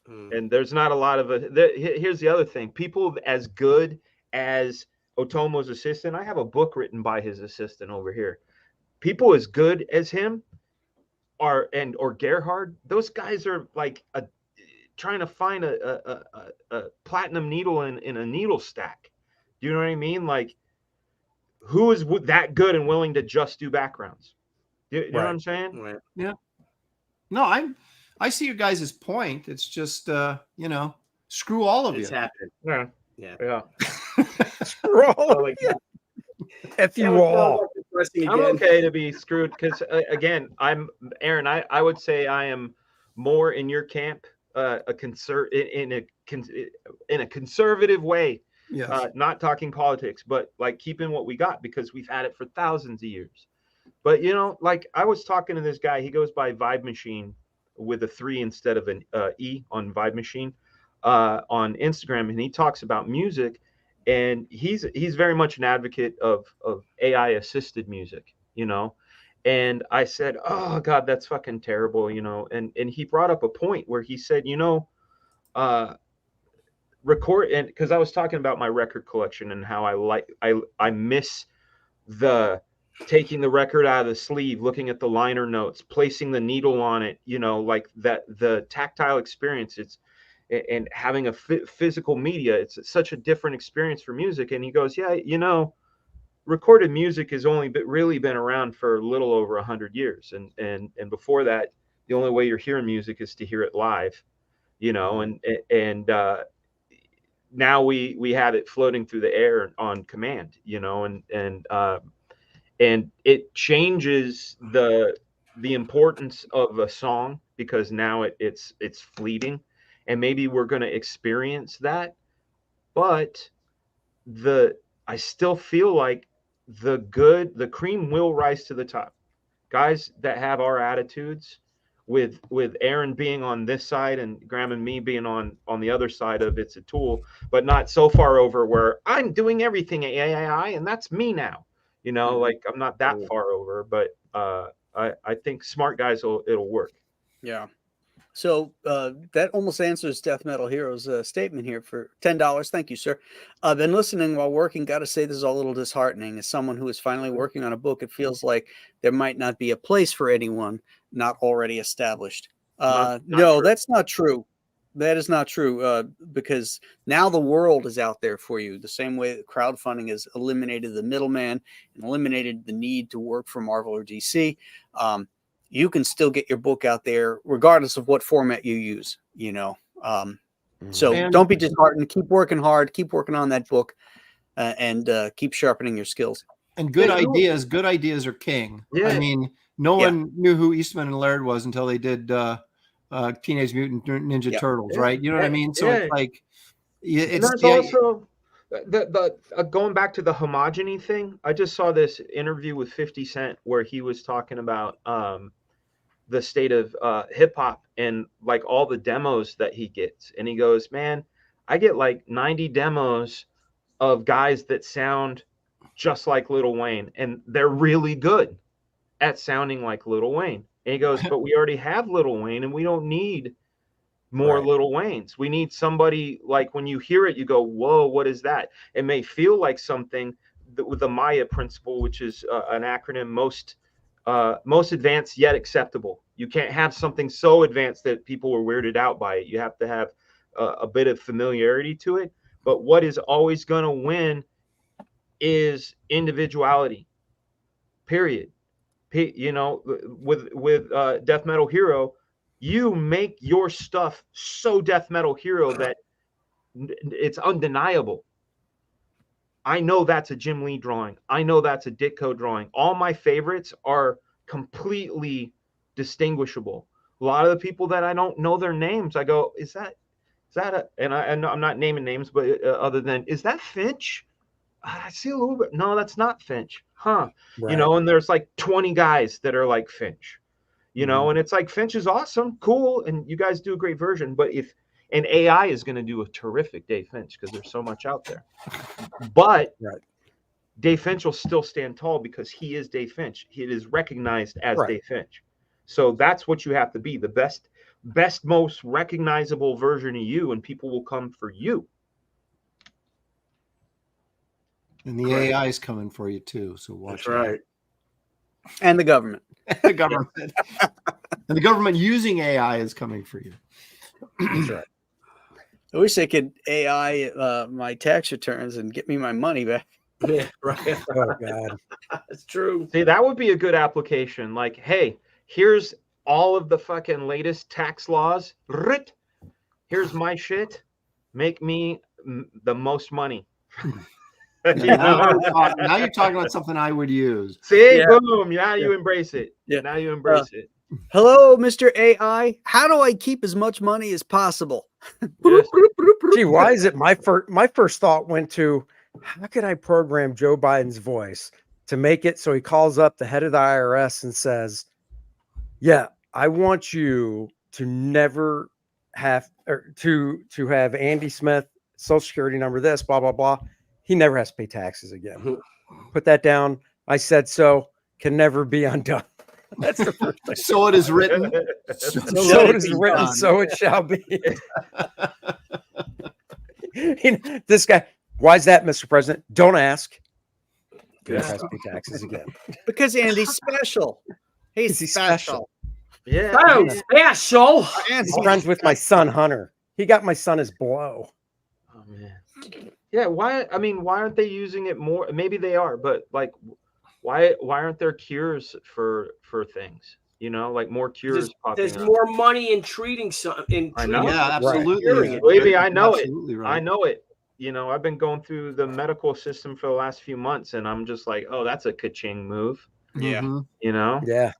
And there's not a lot of here's the other thing. People as good as Otomo's assistant, I have a book written by his assistant over here. People as good as him or Gerhard, those guys are like trying to find a platinum needle in a needle stack. Do you know what I mean? Like, who is that good and willing to just do backgrounds? You know what I'm saying? Right. Yeah. No, I see your guys' point. It's just you know, screw all of It's you. happening. Yeah. Screw all. If you all. I'm okay to be screwed because again, Aaron. I would say I am more in your camp, in a conservative way. Yes. Not talking politics, but like keeping what we got because we've had it for thousands of years. But you know, like I was talking to this guy. He goes by Vibe Machine with a 3 instead of an E on Vibe Machine on Instagram, and he talks about music. And he's very much an advocate of AI assisted music, you know. And I said, oh God, that's fucking terrible, you know. And he brought up a point where he said, you know, record, and because I was talking about my record collection and how I miss the taking the record out of the sleeve, looking at the liner notes, placing the needle on it, you know, like that, the tactile experience. And having a physical media, it's such a different experience for music. And he goes, yeah, you know, recorded music has only really been around for a little over 100 years. And before that, the only way you're hearing music is to hear it live, you know, and now we have it floating through the air on command, you know, and it changes the importance of a song because now it's fleeting. And maybe we're going to experience that, but I still feel like the cream will rise to the top. Guys that have our attitudes with Aaron being on this side and Graham and me being on the other side of it's a tool, but not so far over where I'm doing everything AI and that's me now. You know, like I'm not that far over, but I think smart guys it'll work. Yeah. So that almost answers Death Metal Hero's statement here for $10. Thank you, sir. I've been listening while working. Got to say, this is a little disheartening. As someone who is finally working on a book, it feels like there might not be a place for anyone not already established. No, true. that's not true. That is not true because now the world is out there for you. The same way that crowdfunding has eliminated the middleman and eliminated the need to work for Marvel or DC. You can still get your book out there regardless of what format you use, you know. So don't be disheartened. Keep working hard. Keep working on that book and keep sharpening your skills. And good ideas are king. Yeah. I mean, no one knew who Eastman and Laird was until they did Teenage Mutant Ninja Turtles, right? You know what I mean? So it's like, it's also the going back to the homogeny thing. I just saw this interview with 50 Cent where he was talking about the state of hip hop and like all the demos that he gets, and he goes, "Man, I get like 90 demos of guys that sound just like Lil Wayne, and they're really good at sounding like Lil Wayne." And he goes, "But we already have Lil Wayne, and we don't need more Lil Waynes. We need somebody like when you hear it, you go, whoa, what is that?" It may feel like something with the Maya principle, which is an acronym, most advanced yet acceptable. You can't have something so advanced that people were weirded out by it. You have to have a bit of familiarity to it. But what is always going to win is individuality, period. You know, with Death Metal Hero, you make your stuff so Death Metal Hero that it's undeniable. I know that's a Jim Lee drawing. I know that's a Ditko drawing. All my favorites are completely distinguishable. A lot of the people that I don't know their names, I go, is that a, and I'm not naming names, but other than, is that Finch? I see a little bit. No, that's not Finch. Huh. Right. You know, and there's like 20 guys that are like Finch, you know, and it's like Finch is awesome, cool. And you guys do a great version, but and AI is going to do a terrific Dave Finch because there's so much out there, but Dave Finch will still stand tall because he is Dave Finch. He is recognized as Dave Finch. So that's what you have to be, the best, most recognizable version of you, and people will come for you. And the AI is coming for you too. So watch out. And the government. The government. And the government using AI is coming for you. That's right. I wish they could AI my tax returns and get me my money back. Yeah, right. Oh God. That's true. See, that would be a good application. Like, hey, here's all of the fucking latest tax laws. Here's my shit. Make me the most money. Now you're talking about something I would use. See, boom. Now you embrace it. Now you embrace it. Hello, Mr. AI. How do I keep as much money as possible? Yes. Gee, why is it my first thought went to, how could I program Joe Biden's voice to make it so he calls up the head of the IRS and says, yeah, I want you to never have, or to have Andy Smith, Social Security number, this, blah, blah, blah. He never has to pay taxes again. Put that down. I said so, can never be undone. That's the first thing. So it is written. So it is written, so it shall be. This guy, why is that, Mr. President? Don't ask. Never has to pay taxes again. Because Andy's special. He's special. Yeah. Oh, special. He's friends with my son, Hunter. He got my son his blow. Oh, man. Yeah, why? I mean, why aren't they using it more? Maybe they are, but like, why aren't there cures for things? You know, like more cures. There's more money in treating some. I know. Yeah, absolutely. Believe me, I know it. Right. I know it. You know, I've been going through the medical system for the last few months, and I'm just like, oh, that's a ka-ching move. Yeah. You know. Yeah.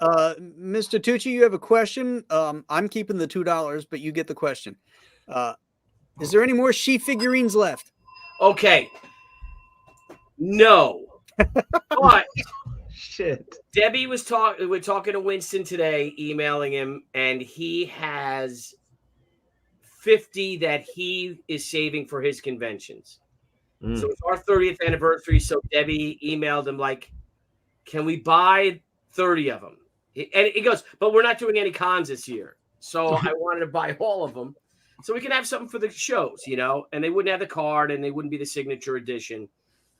Mr. Tucci, you have a question. I'm keeping the $2, but you get the question. Is there any more she figurines left? Okay. No. But shit. Debbie was we're talking to Winston today, emailing him, and he has 50 that he is saving for his conventions. So it's our 30th anniversary. So Debbie emailed him like, can we buy 30 of them? And he goes, but we're not doing any cons this year. So I wanted to buy all of them so we can have something for the shows, you know, and they wouldn't have the card and they wouldn't be the signature edition.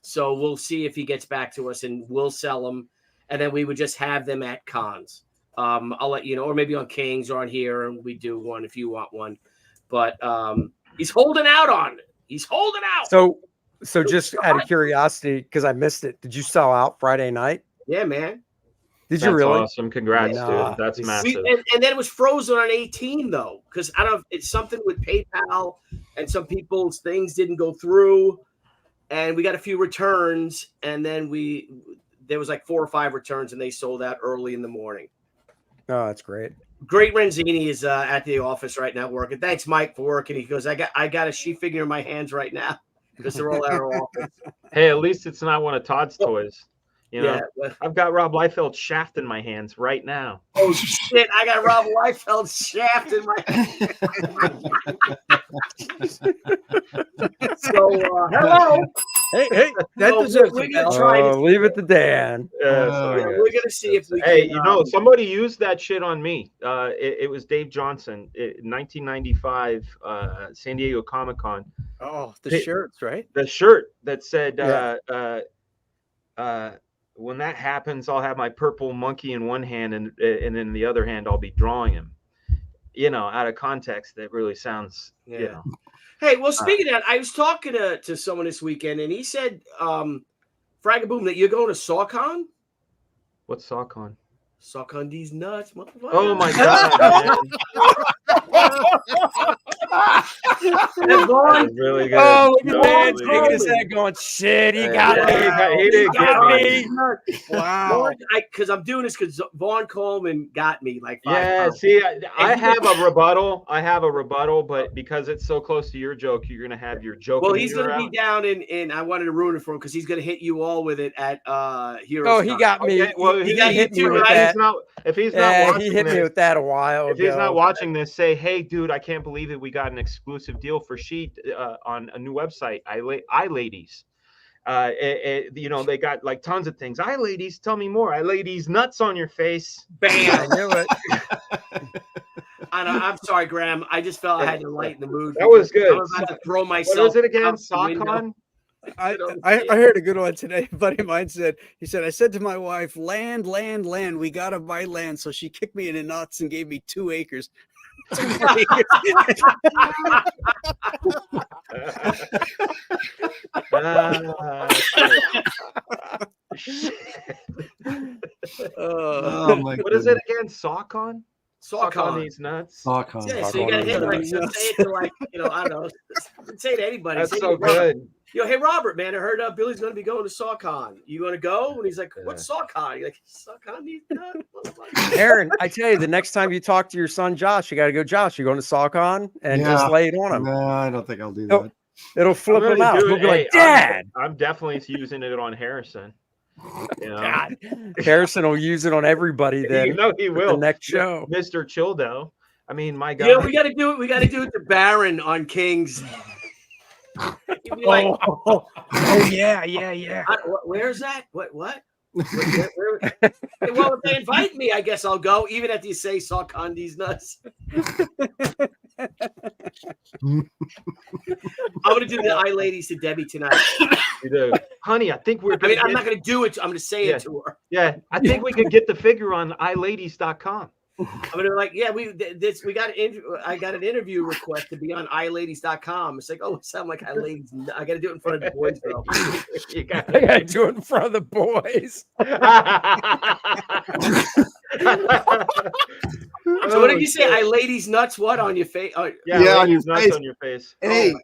So we'll see if he gets back to us and we'll sell them. And then we would just have them at cons. I'll let you know, or maybe on Kings or on here, and we do one if you want one. But he's holding out on it. He's holding out. So just out of curiosity, because I missed it, did you sell out Friday night? Yeah, man. Did you really? Awesome. Congrats, Nah. dude. That's massive. And then it was frozen on 18 though, because I don't know, it's something with PayPal and some people's things didn't go through, and we got a few returns, and then there was like 4 or 5 returns, and they sold out early in the morning. Oh, that's great. Great Renzini is at the office right now working. Thanks, Mike, for working. He goes, I got a sheet figure in my hands right now because they're all at our office. Hey, at least it's not one of Todd's toys. You know, Yeah. I've got Rob Liefeld's shaft in my hands right now. Oh shit! I got Rob Liefeld's shaft in my hand. So hello. Hey, that So deserves we're a gonna bell. try to. Leave it to Dan. We're gonna see if we Hey, can. you know, somebody used that shit on me. It was Dave Johnson, 1995, San Diego Comic-Con. Oh, the shirts, right? The shirt that said, Yeah. when that happens, I'll have my purple monkey in one hand and in the other hand, I'll be drawing him. You know, out of context, that really sounds, you know. Hey, well, speaking of that, I was talking to someone this weekend, and he said, Fragaboom, that you're going to SawCon? What's SawCon? Suck on these nuts, motherfucker. Oh my god, man. Vaughn, really good. Oh, look at Dan Really shaking his good. head going, shit, he got me. He did get me. Wow. Because I'm doing this because Vaughn Coleman got me like 5 Yeah, times. see, I have a rebuttal. but because it's so close to your joke, you're gonna have your joke. Well, he's going to be down in. I wanted to ruin it for him because he's going to hit you all with it at Heroes. Oh, he Con. got me. Okay, well, he got you hit me too, with right? that. If he's not Yeah, watching he hit this, me with that a while if he's not ago. watching this, say, hey, dude, I can't believe it. We got an exclusive deal for Sheet on a new website, iLadies. You know, they got like tons of things. iLadies, tell me more. iLadies, nuts on your face. Bam. I knew it. I'm sorry, Graham. I just felt I had to lighten the mood. That was good. I'm about to throw myself. What was it again? out the window. SawCon? I heard a good one today. A buddy of mine said, I said to my wife, land, we gotta buy land. So she kicked me in the nuts and gave me 2 acres. 2 acres. Oh my What is it again? SawCon? SawCon. These nuts. SawCon. Yeah, so you got to hit like, so say it to like, I don't know, say it to anybody. That's say so it to Robert. good. Hey Robert, man, I heard Billy's going to be going to SawCon. You going to go? And he's like, what's SawCon? You're like, SawCon these nuts? Aaron, I tell you, the next time you talk to your son Josh, you got to go, Josh, you're going to SawCon and just lay it on him. No, I don't think I'll do that. It'll flip him out. He'll be like, Dad. I'm definitely using it on Harrison. You know? God. Harrison will use it on everybody then. You know he will. The next show. Mr. Childo. I mean, my God. Yeah, we got to do it. We got to do it to Baron on Kings. He'd be like, yeah. Where's that? What? Where? Well, if they invite me, I guess I'll go. Even if you say SawCon these nuts. I'm gonna do the iLadies to Debbie tonight. You do. Honey, I think we're. I'm not gonna do it. I'm gonna say it to her. Yeah, I think we could get the figure on iladies.com. I'm gonna be like, yeah, I got an interview request to be on iladies.com. It's like, oh, it sounds like iLadies. I got to do it in front of the boys, though. You got to do it in front of the boys. So what did you say? iLadies nuts? What on your face? Oh, yeah, on your nuts face. On your face. Hey,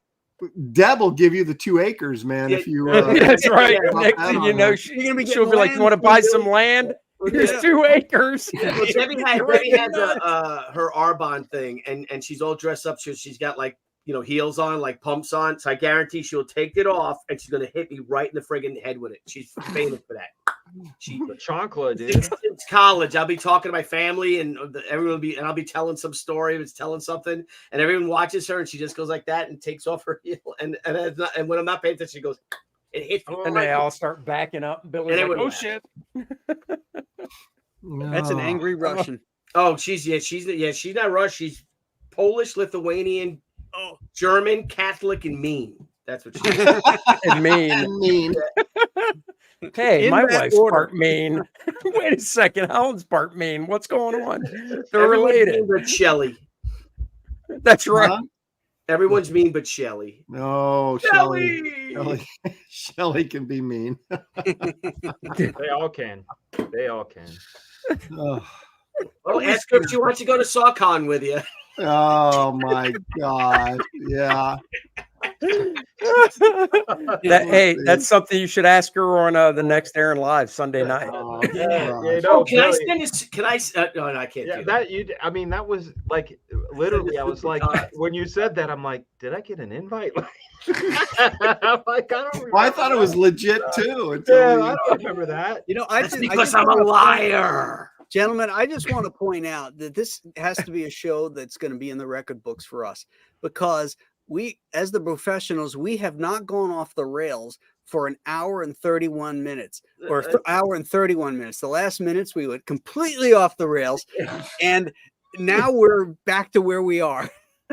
Deb will give you the 2 acres, man. If you. That's right. Next thing you know, she'll be like, "You want to buy some land? Here's 2 acres." Well, Debbie has her Arbonne thing, and she's all dressed up. She's got like heels on, like pumps on. So I guarantee she'll take it off, and she's gonna hit me right in the friggin' head with it. She's famous for that. The chancla, dude. Since college, I'll be talking to my family, and everyone will be, and I'll be telling some story. It's telling something, and everyone watches her, and she just goes like that and takes off her heel, and when I'm not paying attention, she goes, it hits me. And they all start backing up. And Billy's And like, they "Oh would- shit!" That's an No. angry Russian. Oh, she's not Russian. She's Polish, Lithuanian, German, Catholic, and mean. That's what she is. And mean. And mean. Hey, In my that wife's order. part mean. Wait a second, Helen's part mean. What's going on? They're Everyone's related. mean but Shelley. That's right. Huh? Everyone's mean but Shelley. No, Shelley. Shelley can be mean. They all can. They all can. Oh, Oh, ask her if she wants to go to SawCon with you. oh my God. Yeah. Hey, that's something you should ask her on the next Aaron Live Sunday night. Oh, Yeah, gosh. you know, Oh, can I Billy- send this? Can I? No, I can't. Yeah, do that you. I mean, that was like literally. I was like, when you said that, I'm like, did I get an invite? I'm like, I don't. Well, I thought it was legit too. Yeah, Until I don't remember that. You know, I That's just, because I'm a liar. Gentlemen, I just want to point out that this has to be a show that's going to be in the record books for us, because we, as the professionals, we have not gone off the rails for an hour and 31 minutes or hour and 31 minutes. The last minutes we went completely off the rails, and now we're back to where we are.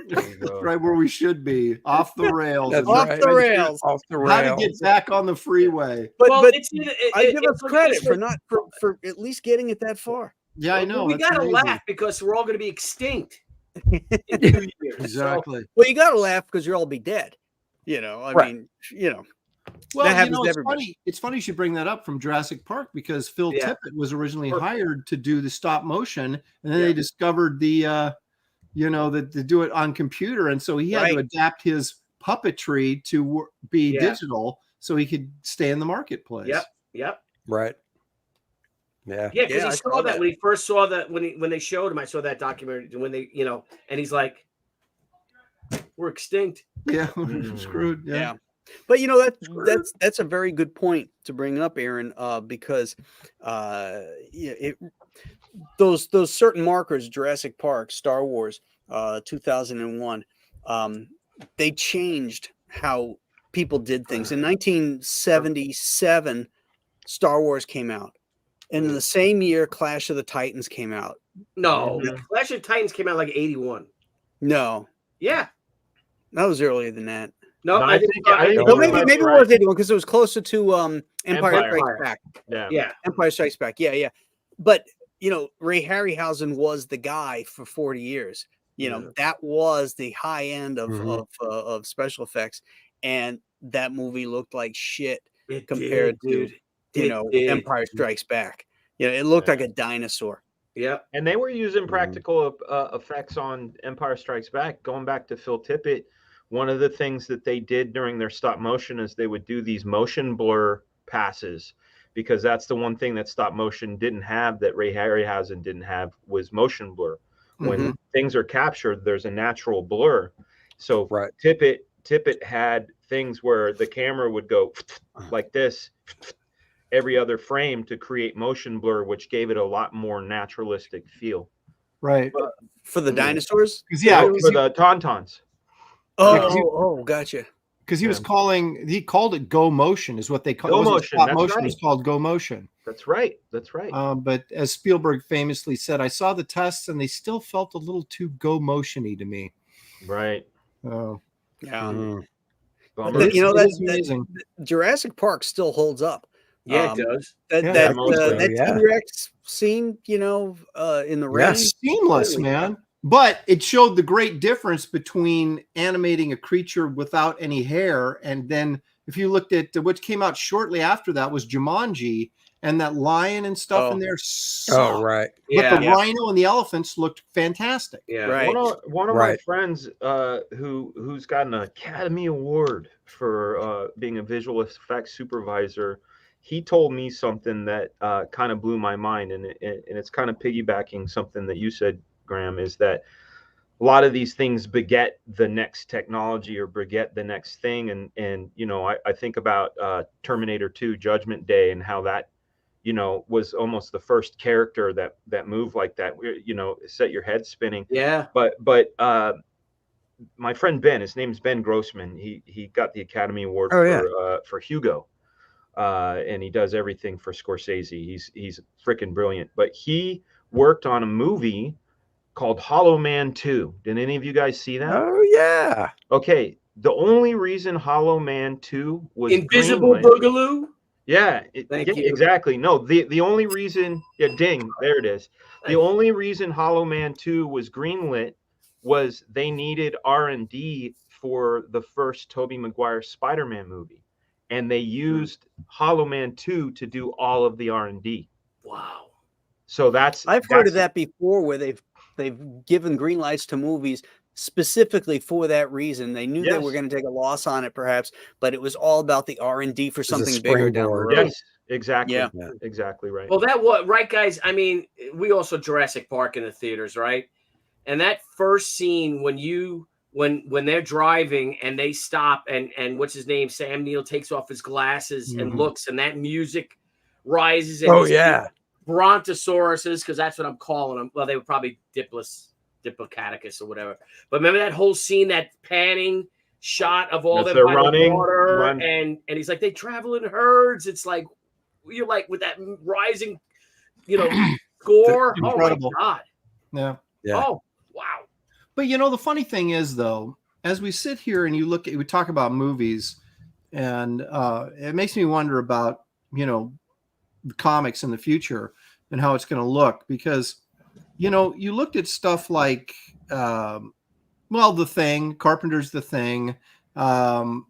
There you go. right where we should be, off the rails. That's Off right. the rails. Off the How to rails. get back on the freeway. But Well, but it's, I give us it's credit because for not for at least getting it that far. Yeah, I know. We that's gotta amazing. laugh because we're all going to be extinct in 2 years. Exactly. Well, you got to laugh because you'll all be dead. You know, I Right. mean, you know, Well, that you happens know, to it's everybody. funny. It's funny you should bring that up from Jurassic Park, because Phil Yeah. Tippett was originally Perfect. hired to do the stop motion, and then Yeah. they discovered the, you know, that to do it on computer, and so he had to Right. adapt his puppetry to be Yeah. digital so he could stay in the marketplace. Yep. Right. Yeah. Yeah, because Yeah, I he saw saw that that. when he first saw that when they showed him. I saw that documentary when they, you know, and he's like, "We're extinct." Yeah, Mm. screwed. Yeah. Yeah. But you know that's a very good point to bring up, Aaron, because those certain markers, Jurassic Park, Star Wars, 2001, they changed how people did things. In 1977, Star Wars came out, and in the same year, Clash of the Titans came out. No, Mhm. Clash of Titans came out like 81. No, Yeah. that was earlier than that. No, No, I think think Well, you're maybe right. it was 81 because it was closer to Empire Empire. Strikes Back. Yeah. Yeah. Empire Strikes Back. Yeah. But you know, Ray Harryhausen was the guy for 40 years. You know, Yeah. that was the high end Mhm. of special effects, and that movie looked like shit It compared did, to dude. you It know did. Empire Strikes Back. You know, it looked Yeah. like a dinosaur. Yep. And they were using Mhm. practical effects on Empire Strikes Back. Going back to Phil Tippett, one of the things that they did during their stop motion is they would do these motion blur passes, because that's the one thing that stop motion didn't have, that Ray Harryhausen didn't have, was motion blur. When Mhm. things are captured, there's a natural blur. So Right. Tippett had things where the camera would go like this every other frame to create motion blur, which gave it a lot more naturalistic feel. Right. For the Mhm. dinosaurs? Because yeah, For the Tauntauns. Gotcha. because he was Yeah. he called it go motion, is what they call Go it. Wasn't motion, stop that's motion, right. it was called go motion. That's right. That's right. But as Spielberg famously said, I saw the tests and they still felt a little too go motiony to me. Right. Oh, Yeah. Mhm. Bummer. But, you know, it is that amazing. Jurassic Park still holds up. Yeah, Um, it does. That Yeah, that mostly, that yeah. T-Rex scene, you know, in the rain. Yes. Seamless, Holy man. But it showed the great difference between animating a creature without any hair, and then if you looked at what came out shortly after that was Jumanji, and that lion and stuff in Oh. there. Oh, sucked. right. But Yeah. the rhino and the elephants looked fantastic. Yeah. Right. One of my Right. friends who's got an Academy Award for being a visual effects supervisor, he told me something that kind of blew my mind, and it's kind of piggybacking something that you said, Graham, is that a lot of these things beget the next technology or beget the next thing, and you know, I think about Terminator 2 Judgment Day and how that you know, was almost the first character that moved like that, you know, set your head spinning. Yeah. But my friend Ben, his name's Ben Grossman. He got the Academy Award for Hugo, and he does everything for Scorsese. He's freaking brilliant. But he worked on a movie called Hollow Man 2. Did any of you guys see that? Oh yeah. Okay. The only reason Hollow Man 2 was Invisible greenlit, Boogaloo. yeah, Thank you. exactly. No, the only reason, yeah, ding, there it is. The only reason Hollow Man 2 was greenlit was they needed R&D for the first Tobey Maguire Spider-Man movie, and they used Hollow Man 2 to do all of the R&D. Wow. So I've heard of that before, where they've given green lights to movies specifically for that reason. They knew they were going to take a loss on it, perhaps, but it was all about the R&D for something bigger down the road. Yes, exactly. Yeah. Exactly right. Well, that was right, guys. I mean, we also Jurassic Park in the theaters, right? And that first scene when they're driving and they stop and what's his name, Sam Neill, takes off his glasses and looks, and that music rises. And Brontosauruses, because that's what I'm calling them. Well, they were probably Diplocaticus or whatever. But remember that whole scene, that panning shot of all them by the water, and he's like, they travel in herds. It's like, you're like, with that rising, you know, score. Oh my God. Yeah. Oh, wow. But you know, the funny thing is, though, as we sit here and we talk about movies, and it makes me wonder about, you know, the comics in the future and how it's going to look, because, you know, you looked at stuff like, The Thing, Carpenter's The Thing,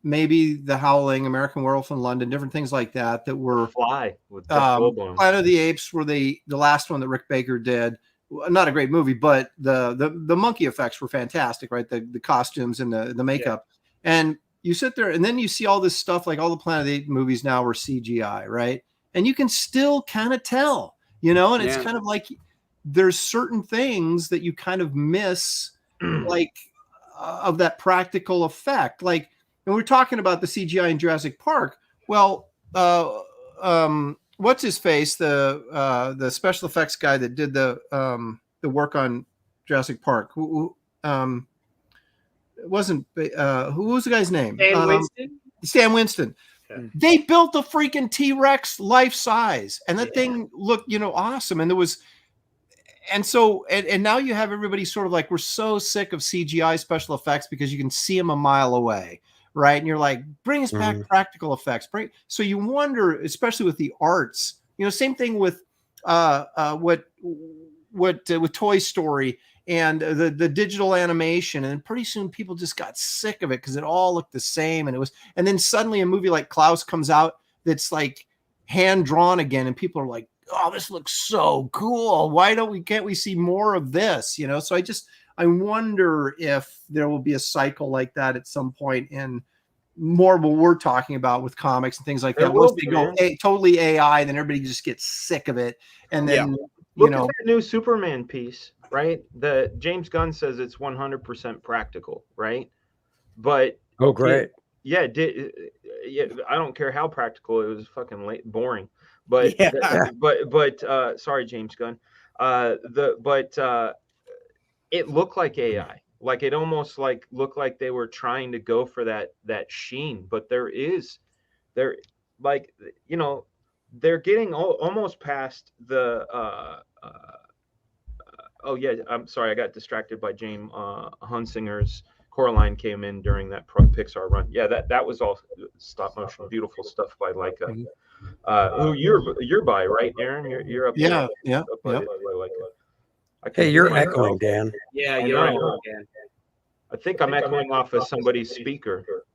maybe The Howling, American Werewolf in London, different things like that were Fly with Planet of the Apes were the last one that Rick Baker did. Not a great movie, but the monkey effects were fantastic, right? The costumes and the makeup. Yeah. And you sit there and then you see all this stuff, like all the Planet of the Apes movies now were CGI, right? And you can still kind of tell, you know, and it's kind of like there's certain things that you kind of miss, like of that practical effect. Like, and we're talking about the CGI in Jurassic Park. Well, what's his face? The special effects guy that did the work on Jurassic Park. Who was the guy's name? Stan Winston. Stan Winston. Okay. They built a freaking T-Rex life size, and that thing looked, you know, awesome. And there was, and so, and now you have everybody sort of like, we're so sick of CGI special effects because you can see them a mile away. Right. And you're like, bring us back practical effects. So you wonder, especially with the arts, you know, same thing with with Toy Story and the digital animation. And pretty soon people just got sick of it because it all looked the same. And then suddenly a movie like Klaus comes out that's like hand drawn again. And people are like, oh, this looks so cool. Why can't we see more of this? You know, so I wonder if there will be a cycle like that at some point in more of what we're talking about with comics and things like that. Once they go totally AI, then everybody just gets sick of it. And then, look at that new Superman piece, right? The James Gunn says it's 100% practical, right? But great. I don't care how practical it was, fucking boring. But sorry, James Gunn. It looked like AI. Like it almost like looked like they were trying to go for that sheen, but they're like, you know, they're getting almost past the I'm sorry, I got distracted by James Hunsinger's Coraline came in during that Pixar run. Yeah, that was all stop motion, beautiful stuff by Leica. Who you're by, right, Aaron? You're up. Yeah. Up by Leica. Hey, you're echoing, Dan. Yeah, you're echoing, Dan. I think I'm echoing off of somebody's speaker.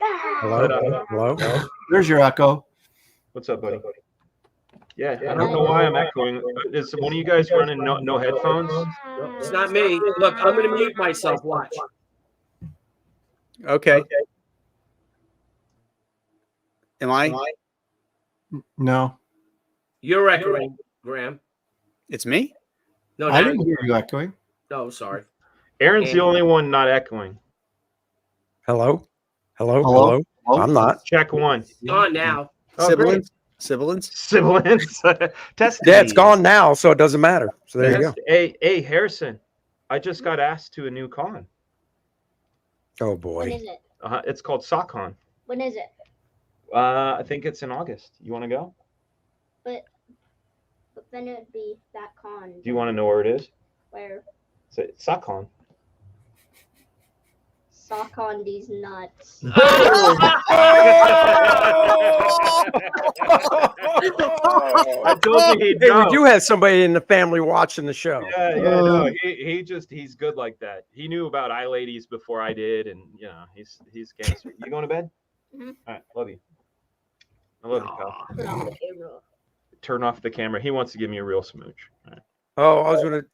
Hello? There's your echo. What's up, buddy? Yeah, I don't know why I'm echoing. Is one of you guys running no headphones? It's not me. Look, I'm going to mute myself. Watch. Okay. Am I? No. You're echoing, Graham. It's me? No, I didn't hear you echoing. No, sorry. Aaron's the only one not echoing. Hello? I'm not. Check one. It's on now. Siblings? Sibilance? Sibilance. Test Yeah, it's disease. gone now, so it doesn't matter. So there you go. Hey, Harrison, I just got asked to a new con. Oh When boy. is it? It's called SockCon. When is it? I think it's in August. You want to go? But then it'd be that con. Do you want to know where it is? Where It's SockCon. sock on these nuts. I told you he'd Hey, go. we do have somebody in the family watching the show. Yeah, no, he's good like that. He knew about eye ladies before I did, and he's gangster. You going to bed? Mhm. All right, love you. I love you, pal. Put on the camera. Turn off the camera. He wants to give me a real smooch. All right. Oh, I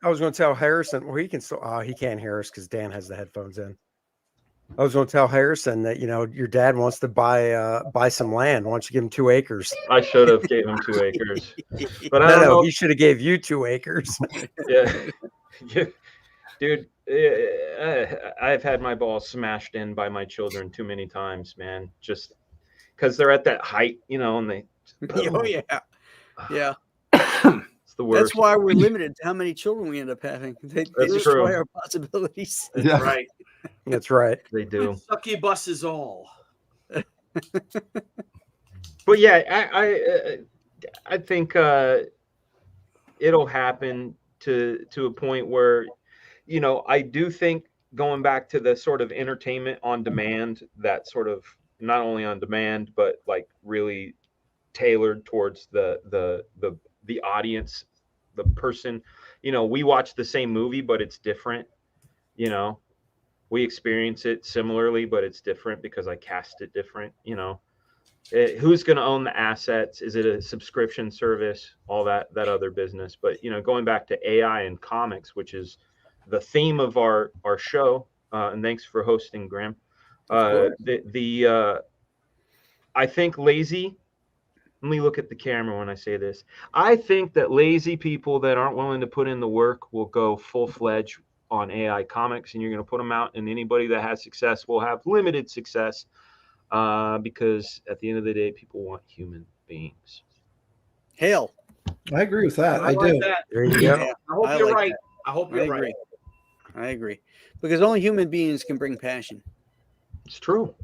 was gonna tell Harrison. Well, he can still. He can't hear us because Dan has the headphones in. I was gonna tell Harrison that your dad wants to buy some land. Why don't you give him 2 acres? I should have gave him 2 acres, but I don't No, know. he should have gave you 2 acres. Yeah, dude. I've had my balls smashed in by my children too many times, man. Just because they're at that height, and they. Oh yeah, yeah. It's the worst. That's why we're limited to how many children we end up having. They That's destroy true. our possibilities. That's Yeah. right. That's right. They do. Succubuses all. But yeah, I think it'll happen to a point where, I do think going back to the sort of entertainment on demand, that sort of not only on demand but like really tailored towards the audience, the person. We watch the same movie, but it's different. We experience it similarly, but it's different because I cast it different. Who's going to own the assets? Is it a subscription service? All that other business. But going back to AI and comics, which is the theme of our show, and thanks for hosting, Graham. I think lazy. Let me look at the camera when I say this. I think that lazy people that aren't willing to put in the work will go full-fledged on AI comics, and you're going to put them out, and anybody that has success will have limited success, because at the end of the day, people want human beings. Hail. I agree with that. I like do. that. There you go. Yeah, I hope I you're like right. that. I hope I you're agree. right. I agree. Because only human beings can bring passion. It's true.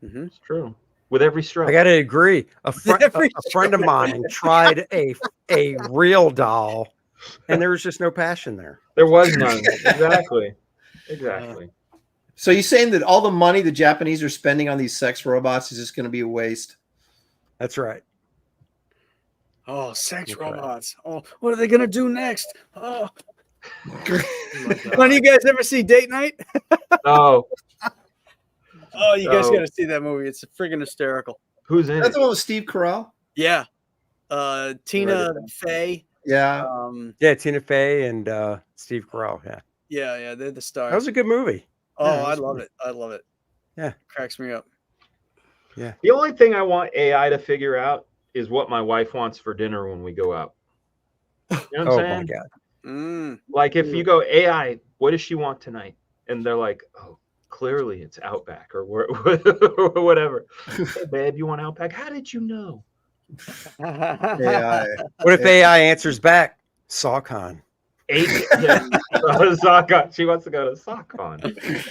Mm-hmm. It's true. With every stroke. I got to agree. A friend of mine tried a real doll, and there was just no passion there. There was none. Exactly. So you're saying that all the money the Japanese are spending on these sex robots is just going to be a waste? That's right. Oh, sex That's right. robots. Oh, what are they gonna do next? Oh, my God. none of you guys ever see Date Night? Oh, Oh, you guys No. gotta see that movie. It's friggin' hysterical. who's in That's it? the one with Steve Carell. Yeah. Tina Right. Fey. Yeah. Yeah, Tina Fey and Steve Carell. Yeah, Yeah, they're the stars. that was a good movie. Oh, yeah, I that's love good. it. I love it. Yeah. It cracks me up. The only thing I want AI to figure out is what my wife wants for dinner when we go out. You know what I'm Oh saying? my god. Mm. Like if you go AI, what does she want tonight? And they're like, oh, clearly it's Outback or whatever. Hey, babe, you want Outback? How did you know? AI. What if AI answers back? SawCon. SockCon. She wants to go to SockCon.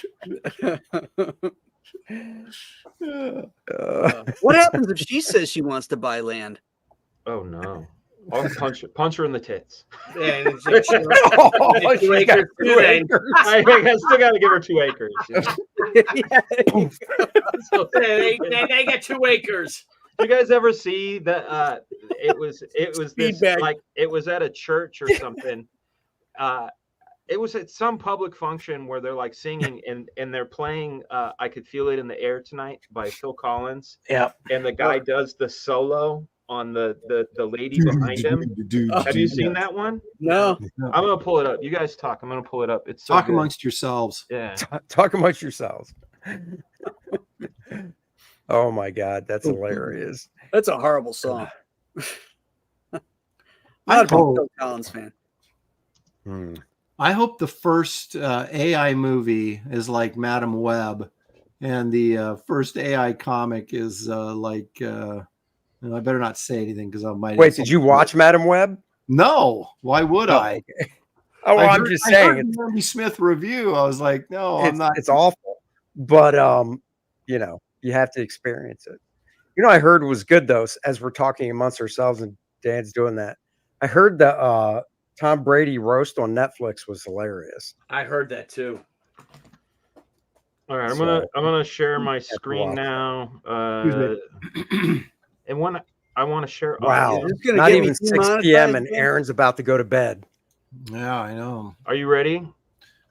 What happens if she says she wants to buy land? Oh no! I'll punch her in the tits. Yeah, and Oh, it's 2 she got acres 2 too, then. acres. I still got to give her 2 acres. So, they got 2 acres. You guys ever see that? It was this Feedback. like it was at a church or something. It was at some public function where they're like singing and they're playing "I Could Feel It in the Air Tonight" by Phil Collins. Yeah. And the guy does the solo on the lady behind him. Have you seen that one? No. I'm gonna pull it up. You guys talk. I'm gonna pull it up. It's so Talk good. amongst yourselves. Yeah. Talk amongst yourselves. Oh my god, that's hilarious. That's a horrible song. I Not a big hope- Phil Collins fan. Hmm. I hope the first AI movie is like Madam Web, and the first AI comic is like And I better not say anything because I might. Wait, did you watch Madam Web? No. Why would Oh, I? okay. Oh, well, I'm just saying. I heard the Andy Smith review. I was like, no, I'm not. It's awful, but you know, you have to experience it. You know, I heard was good though. As we're talking amongst ourselves, and Dan's doing that. I heard the Tom Brady roast on Netflix was hilarious. I heard that too. All right, I'm So, gonna share my to screen watch now. And when I want to share, wow, Is this gonna not get me even 6 p.m. and demonetized, man? Aaron's about to go to bed. Yeah, I know. Are you ready?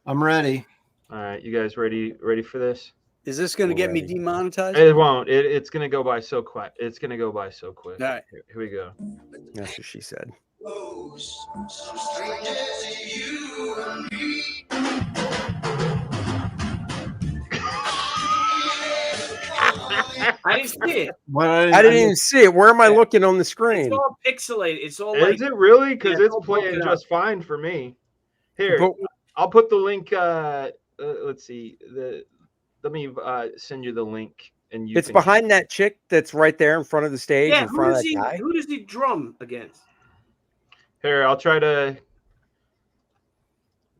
I'm ready. All right, you guys ready for this? Is this going to get me Already. demonetized? It won't. It's gonna go by so quick. It's gonna go by so quick. All right. Here we go. That's what she said. I didn't see it. What I didn't even see it. Where am I looking on the screen? It's all pixelated. It's all like Is it really? Because Yeah, it's don't playing broken up. just fine for me. Here, But- I'll put the link. Let's see. Let me send you the link, and you. It's can- behind that chick that's right there in front of the stage, yeah. in front of that guy. Who does he drum against? Here, I'll try to.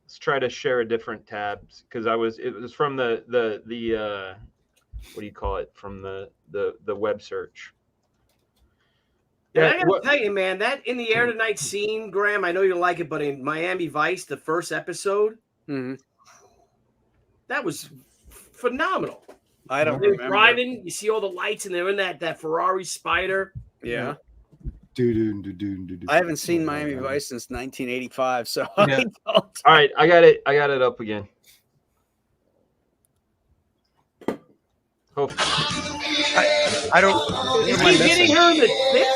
Let's try to share a different tab because it was from the what do you call it, from the web search. And Yeah, I gotta tell you, man, that In the Air Tonight scene, Graham, I know you like it, but in Miami Vice, the first episode, Mhm. that was phenomenal. I don't They're remember. driving, you see all the lights, and they're in that Ferrari Spider. Yeah. Do. I haven't seen Miami Vice since 1985, so Yeah. I don't. All right, I got it up again. Oh, I don't. Is what am I he hitting missing? her in the stick?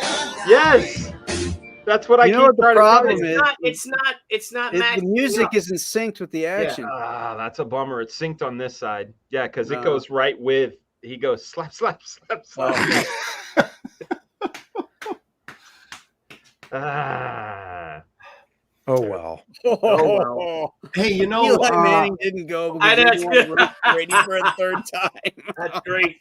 yes, that's what I You know keep what the trying problem to is? It's not The matching music up. isn't synced with the action. That's a bummer. It's synced on this side. Yeah, because it No. goes right with. He goes slap, slap, slap, slap. Oh. Ah. Oh well. well. Hey, you know, Eli Manning didn't go I because know, he it's didn't want Brady for a third time. That's great.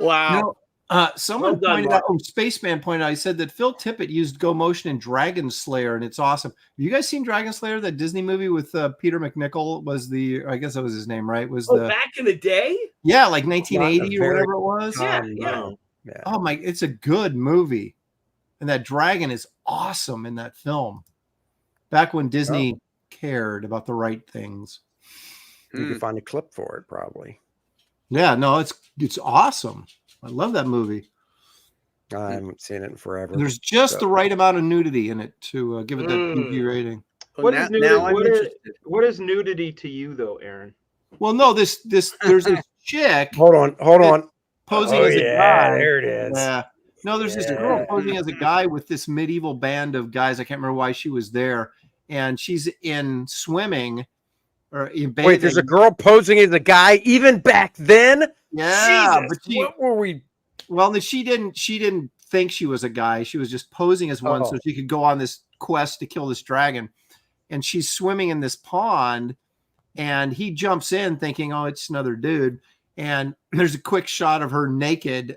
Wow. you know, someone Well done, pointed Mark. out, Spaceman pointed out, he said that Phil Tippett used Go Motion in Dragon Slayer, and it's awesome. Have you guys seen Dragon Slayer, that Disney movie with Peter McNichol? Was I guess that was his name, right? Was the Back in the day? yeah, like 1980 Not a or very whatever it was. Yeah, Um, yeah. Oh. Yeah. Oh my, it's a good movie, and that dragon is awesome in that film. Back when Disney cared about the right things. You can find a clip for it, probably. Yeah, no, it's awesome. I love that movie. I haven't seen it in forever. And there's just So- the right amount of nudity in it to give it that PG rating. What now, is nudity? now I'm interested. What is nudity to you, though, Aaron? Well, no, there's this chick Hold on. posing Oh, as a yeah, guy. there it is. Yeah. No, there's this Yeah. girl posing as a guy with this medieval band of guys. I can't remember why she was there. And she's in swimming or in bathing. Wait, there's a girl posing as a guy even back then? Yeah, Jesus, but what were we? well, she didn't think she was a guy. She was just posing as one so Oh. she could go on this quest to kill this dragon. And she's swimming in this pond, and he jumps in thinking, "Oh, it's another dude." And there's a quick shot of her naked,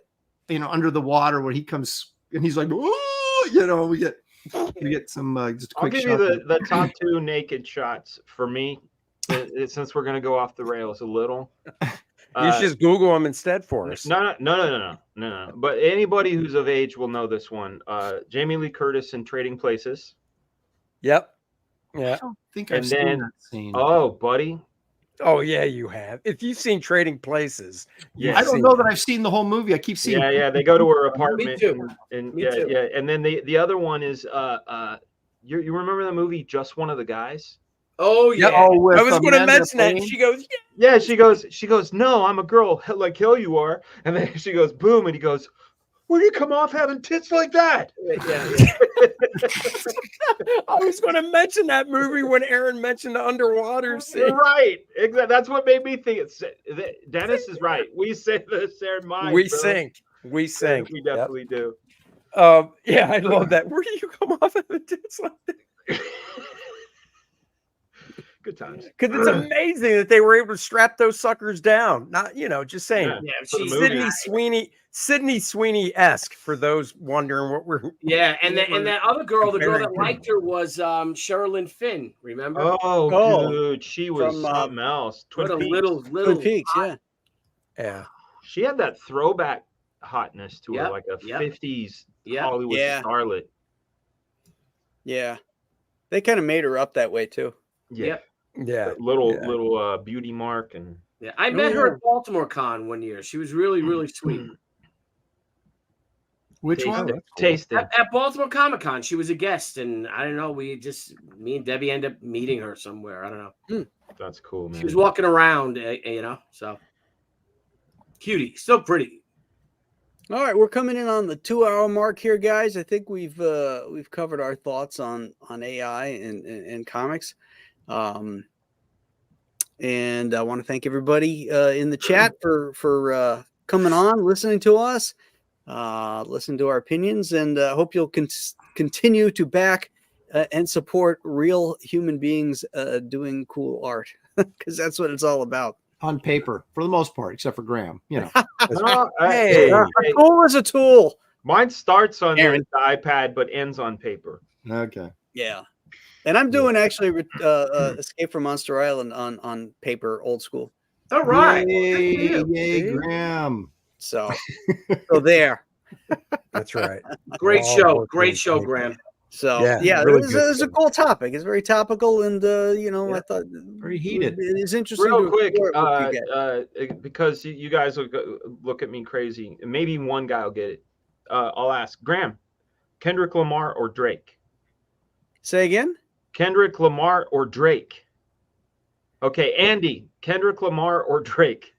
under the water when he comes, and he's like, "Oh," we get some just a I'll quick give shot. you the top two naked shots for me, since we're going to go off the rails a little. You should just Google them instead for us. No. But anybody who's of age will know this one. Jamie Lee Curtis in Trading Places. Yep. Yeah. I don't think I've And seen then- that scene. Oh, buddy. Oh, yeah, you have. If you've seen Trading Places, Yeah. I don't know that I've seen the whole movie. I keep seeing. Yeah. They go to her apartment. too. And Me yeah, too. yeah. And then the other one is you remember the movie Just One of the Guys? Oh, yeah. Oh, with I was going to Amanda mention that. And Payne? she goes, Yeah, she goes, "No, I'm a girl like hell you are." And then she goes, "Boom," and he goes, "Where do you come off having tits like that?" Yeah. I was going to mention that movie when Aaron mentioned the underwater scene. Right. Exactly. That's what made me think Dennis is right. We say the same mind. We bro. sink. We sink. We Yep. definitely do. Yeah, I love that. Where do you come off having tits like that? Good times. Because it's amazing that they were able to strap those suckers down. Not, just saying. Yeah. Yeah, For the she's movie. Sydney Sweeney-esque, for those wondering what we're. Yeah, and that other girl, the girl that comparing liked her was Sherilyn Finn. Remember? Oh, Oh, dude, she was from, something else. Twin What a Peaks. little Twin Peaks, yeah. Yeah. She had that throwback hotness to her, Yep, like a yep. 50s Yep. Hollywood Yeah. starlet. Yeah. They kind of made her up that way too. Yeah. Yep. Yeah. That little Yeah. beauty mark and Yeah, I Oh, met her yeah. at Baltimore Con one year. She was really, really sweet. Which tasting. one? that's cool. Tasting. At Baltimore Comic Con, she was a guest, and I don't know. Me and Debbie ended up meeting her somewhere. I don't know. That's cool, man. She was walking around, so cutie, still pretty. All right, we're coming in on the 2-hour mark here, guys. I think we've covered our thoughts on AI and comics. And I want to thank everybody in the chat for coming on, listening to us, listening to our opinions, and hope you'll continue to back and support real human beings doing cool art, because that's what it's all about. On paper, for the most part, except for Graham. Hey. A tool is a tool. Mine starts on the Aaron. iPad but ends on paper. Okay. Yeah. And I'm doing actually Escape from Monster Island on paper, old school. All right. Yay, See? Graham. So there. That's right. Great All show. working Great show, paper. Graham. So Yeah, it really was, good it was a stuff. cool topic. It's very topical, and I thought Very heated. It's interesting. Real to quick, explore what you get. because you guys will look at me crazy. Maybe one guy will get it. I'll ask Graham, Kendrick Lamar or Drake? Say again. Kendrick Lamar or Drake? Okay, Andy, Kendrick Lamar or Drake?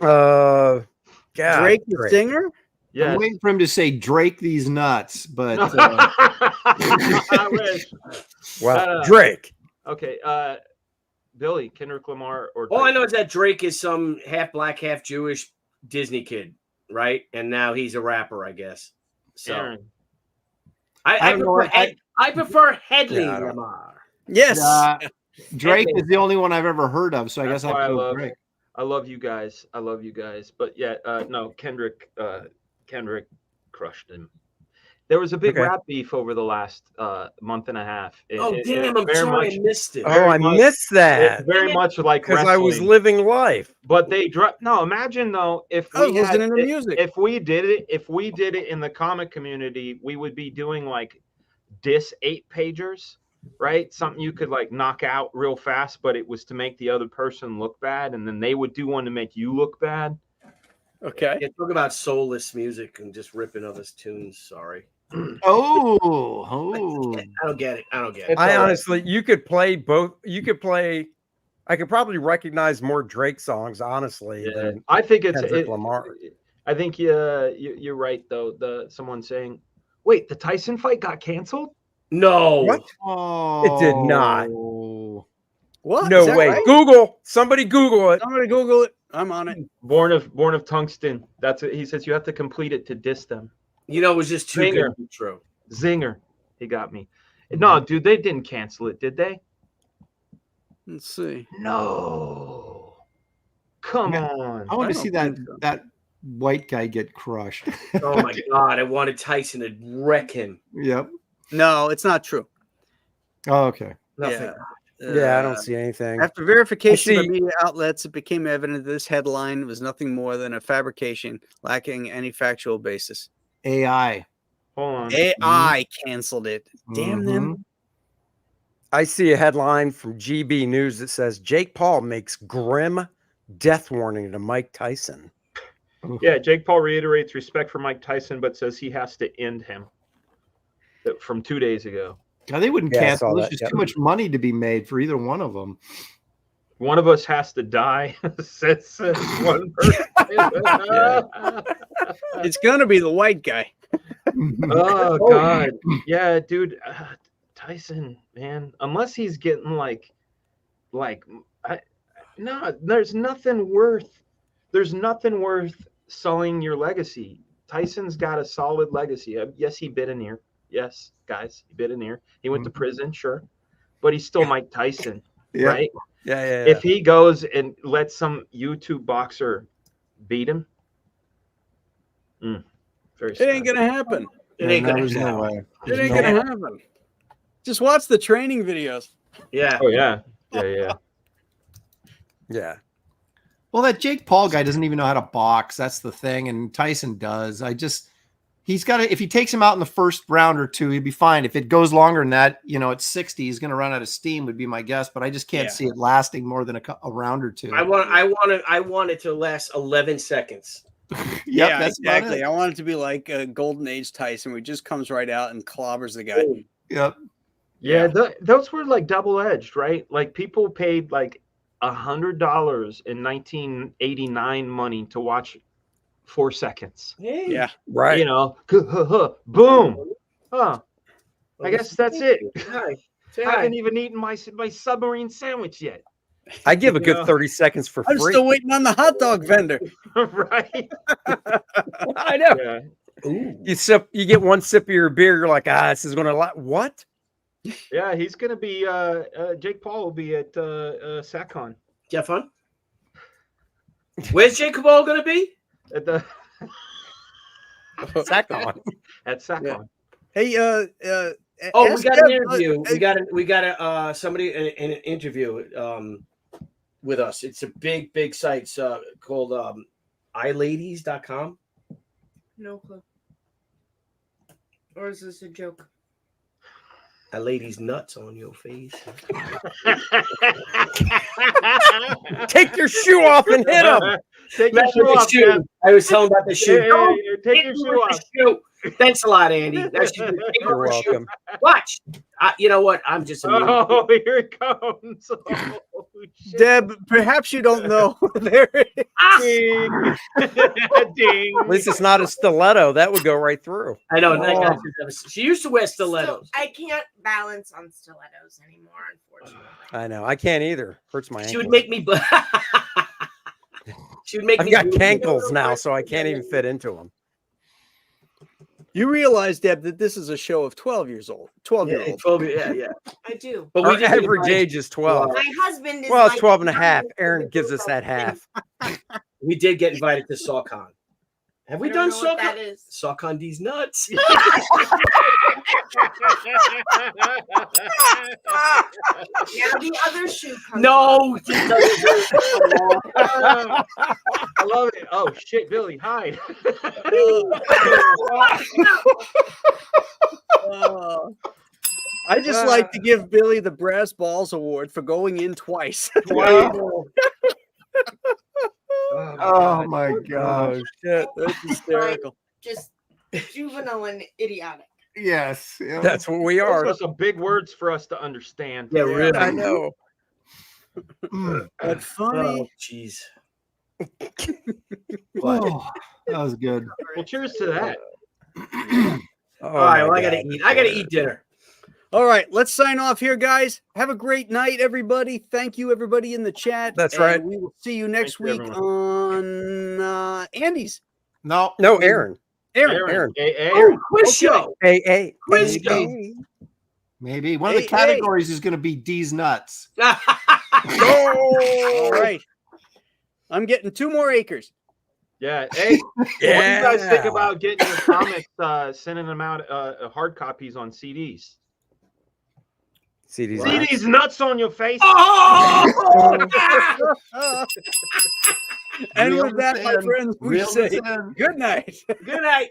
God, Drake the singer. Yes. I'm waiting for him to say Drake these nuts, but I wish. Wow, Drake. Okay, Billy, Kendrick Lamar or Drake? All I know is that Drake is some half black, half Jewish Disney kid, right? And now he's a rapper, I guess. So Aaron. I prefer Headley Yeah, I don't- Lamar. Yes. Drake is the only one I've ever heard of, so I That's guess why I love Drake. I love you guys. I love you guys. But yeah, no, Kendrick crushed him. There was a big Okay. rap beef over the last month and a half. I'm sorry I missed it. Oh, I missed that It's very much like because I was wrestling. living life. But they dropped. No, imagine though if I was we had, listening to music. if we did it in the comic community, we would be doing like diss 8-pagers, right? Something you could like knock out real fast, but it was to make the other person look bad, and then they would do one to make you look bad. Okay. Yeah, talk about soulless music and just ripping others' tunes. Sorry. Oh. I don't get it. It's I all right. honestly, you could play both. You could play. I could probably recognize more Drake songs, honestly, Yeah, than I think it's Kendrick Lamar. I think you're right though. Someone saying, "Wait, the Tyson fight got canceled?" No. What? Oh. It did not. What? No Is that way. right? Google. Somebody Google it. Somebody Google it. I'm on it. Born of tungsten. That's it. He says you have to complete it to diss them. You know, it was just too Zinger. good to be true. Zinger. He got me. No, dude, they didn't cancel it, did they? Let's see. No. Come on. I want I to don't see that think so. that white guy get crushed. Oh my God. I wanted Tyson to wreck him. Yep. No, it's not true. Oh, okay. Nothing. Yeah, I don't see anything. After verification by see- media outlets, it became evident that this headline was nothing more than a fabrication lacking any factual basis. AI. Hold on. AI canceled it. Damn them. Mhm. I see a headline from GB News that says Jake Paul makes grim death warning to Mike Tyson. Yeah, Jake Paul reiterates respect for Mike Tyson, but says he has to end him. From 2 days ago. God, they wouldn't Yeah, I cancel. saw There's that, just yep. too much money to be made for either one of them. One of us has to die, says one person. It's gonna be the white guy. Oh God, yeah, dude, Tyson, man. Unless he's getting no, there's nothing worth sullying your legacy. Tyson's got a solid legacy. Yes, he bit an ear. Yes, guys, he bit an ear. He went to prison, sure, but he's still Mike Tyson, Yeah. right? Yeah. If he goes and lets some YouTube boxer beat him, very It sad. ain't gonna happen. It ain't gonna there's no happen. way. It ain't gonna happen. Just watch the training videos. Yeah. Oh yeah. Yeah. Yeah. Well, that Jake Paul guy doesn't even know how to box. That's the thing. And Tyson does. He's got to, if he takes him out in the first round or two, he'd be fine. If it goes longer than that, at 60, he's going to run out of steam, would be my guess. But I just can't see it lasting more than a round or two. I want it to last 11 seconds. Yeah, that's exactly. I want it to be like a Golden Age Tyson, where he just comes right out and clobbers the guy. Yep. Yeah, those were like double-edged, right? Like people paid like $100 in 1989 money to watch 4 seconds. Hey. Yeah, Right. Boom. Huh. I guess that's it. Hi. Say I hi. haven't even eaten my submarine sandwich yet. I give a good 30 seconds for I'm free. still waiting on the hot dog vendor. Right? I know. Yeah. You get one sip of your beer, you're like, this is gonna what? Yeah, he's gonna be Jake Paul will be at SACCON. You have fun? Where's Jacob Paul gonna be? At the SACCON. at SACCON. Hey, Oh, ask we got an Deb, interview. We got somebody in an interview with us. It's a big site called iladies.com. No clue. Or is this a joke? A lady's nuts on your face. Take your shoe off and hit him. Take your Remember shoe the off, shoe? man. I was telling about the shoe. Yeah, Don't take hit your me shoe with off. the shoe. Thanks a lot, Andy. That's just, take You're off the shoe. welcome. Watch. You know what? I'm just amused. Oh, here it comes. Oh, shit. Deb, perhaps you don't know. There it is. Ding. Ding. At least it's not a stiletto. That would go right through. I know. That guy, she used to wear stilettos. I can't balance on stilettos anymore, unfortunately. I know. I can't either. Hurts my She would ankles. make me. She would make I've me. got cankles now, so I can't even fit into them. You realize, Deb, that this is a show of 12 years old. 12-year-old. 12, yeah. I do. But Our did get average invited- age is 12. My husband is Well, it's like 12 and a half. Aaron gives us that half. We did get invited to SawCon. Have we done what that SawCon? is. SawCon D's nuts. Now the other shoe comes No. I love it. Oh shit, Billy, hide. I just like to give Billy the Brass Balls Award for going in twice. Oh my gosh. Shit, that's hysterical. just juvenile and idiotic. Yes. Yeah. That's what we Those are. are some big words for us to understand. Yeah, really. I know. But funny. Oh, jeez. Oh, that was good. Well, cheers to that. Oh, All right, well, my I gotta God. eat. I gotta eat dinner. All right, let's sign off here, guys. Have a great night, everybody. Thank you, everybody in the chat. That's and right. We will see you next Thank you, week on Andy's. No. No, Aaron. Aaron. Oh, quiz show. Hey. Quiz show. Maybe one of the Hey, categories is going to be D's nuts. All right. I'm getting 2 more acres. Yeah. Hey, what do you guys think about getting your comics, sending them out hard copies on CDs? CDs? See these nuts on your face? Oh! And Reel with that, us my in. friends, we Reel say us in. good night. Good night.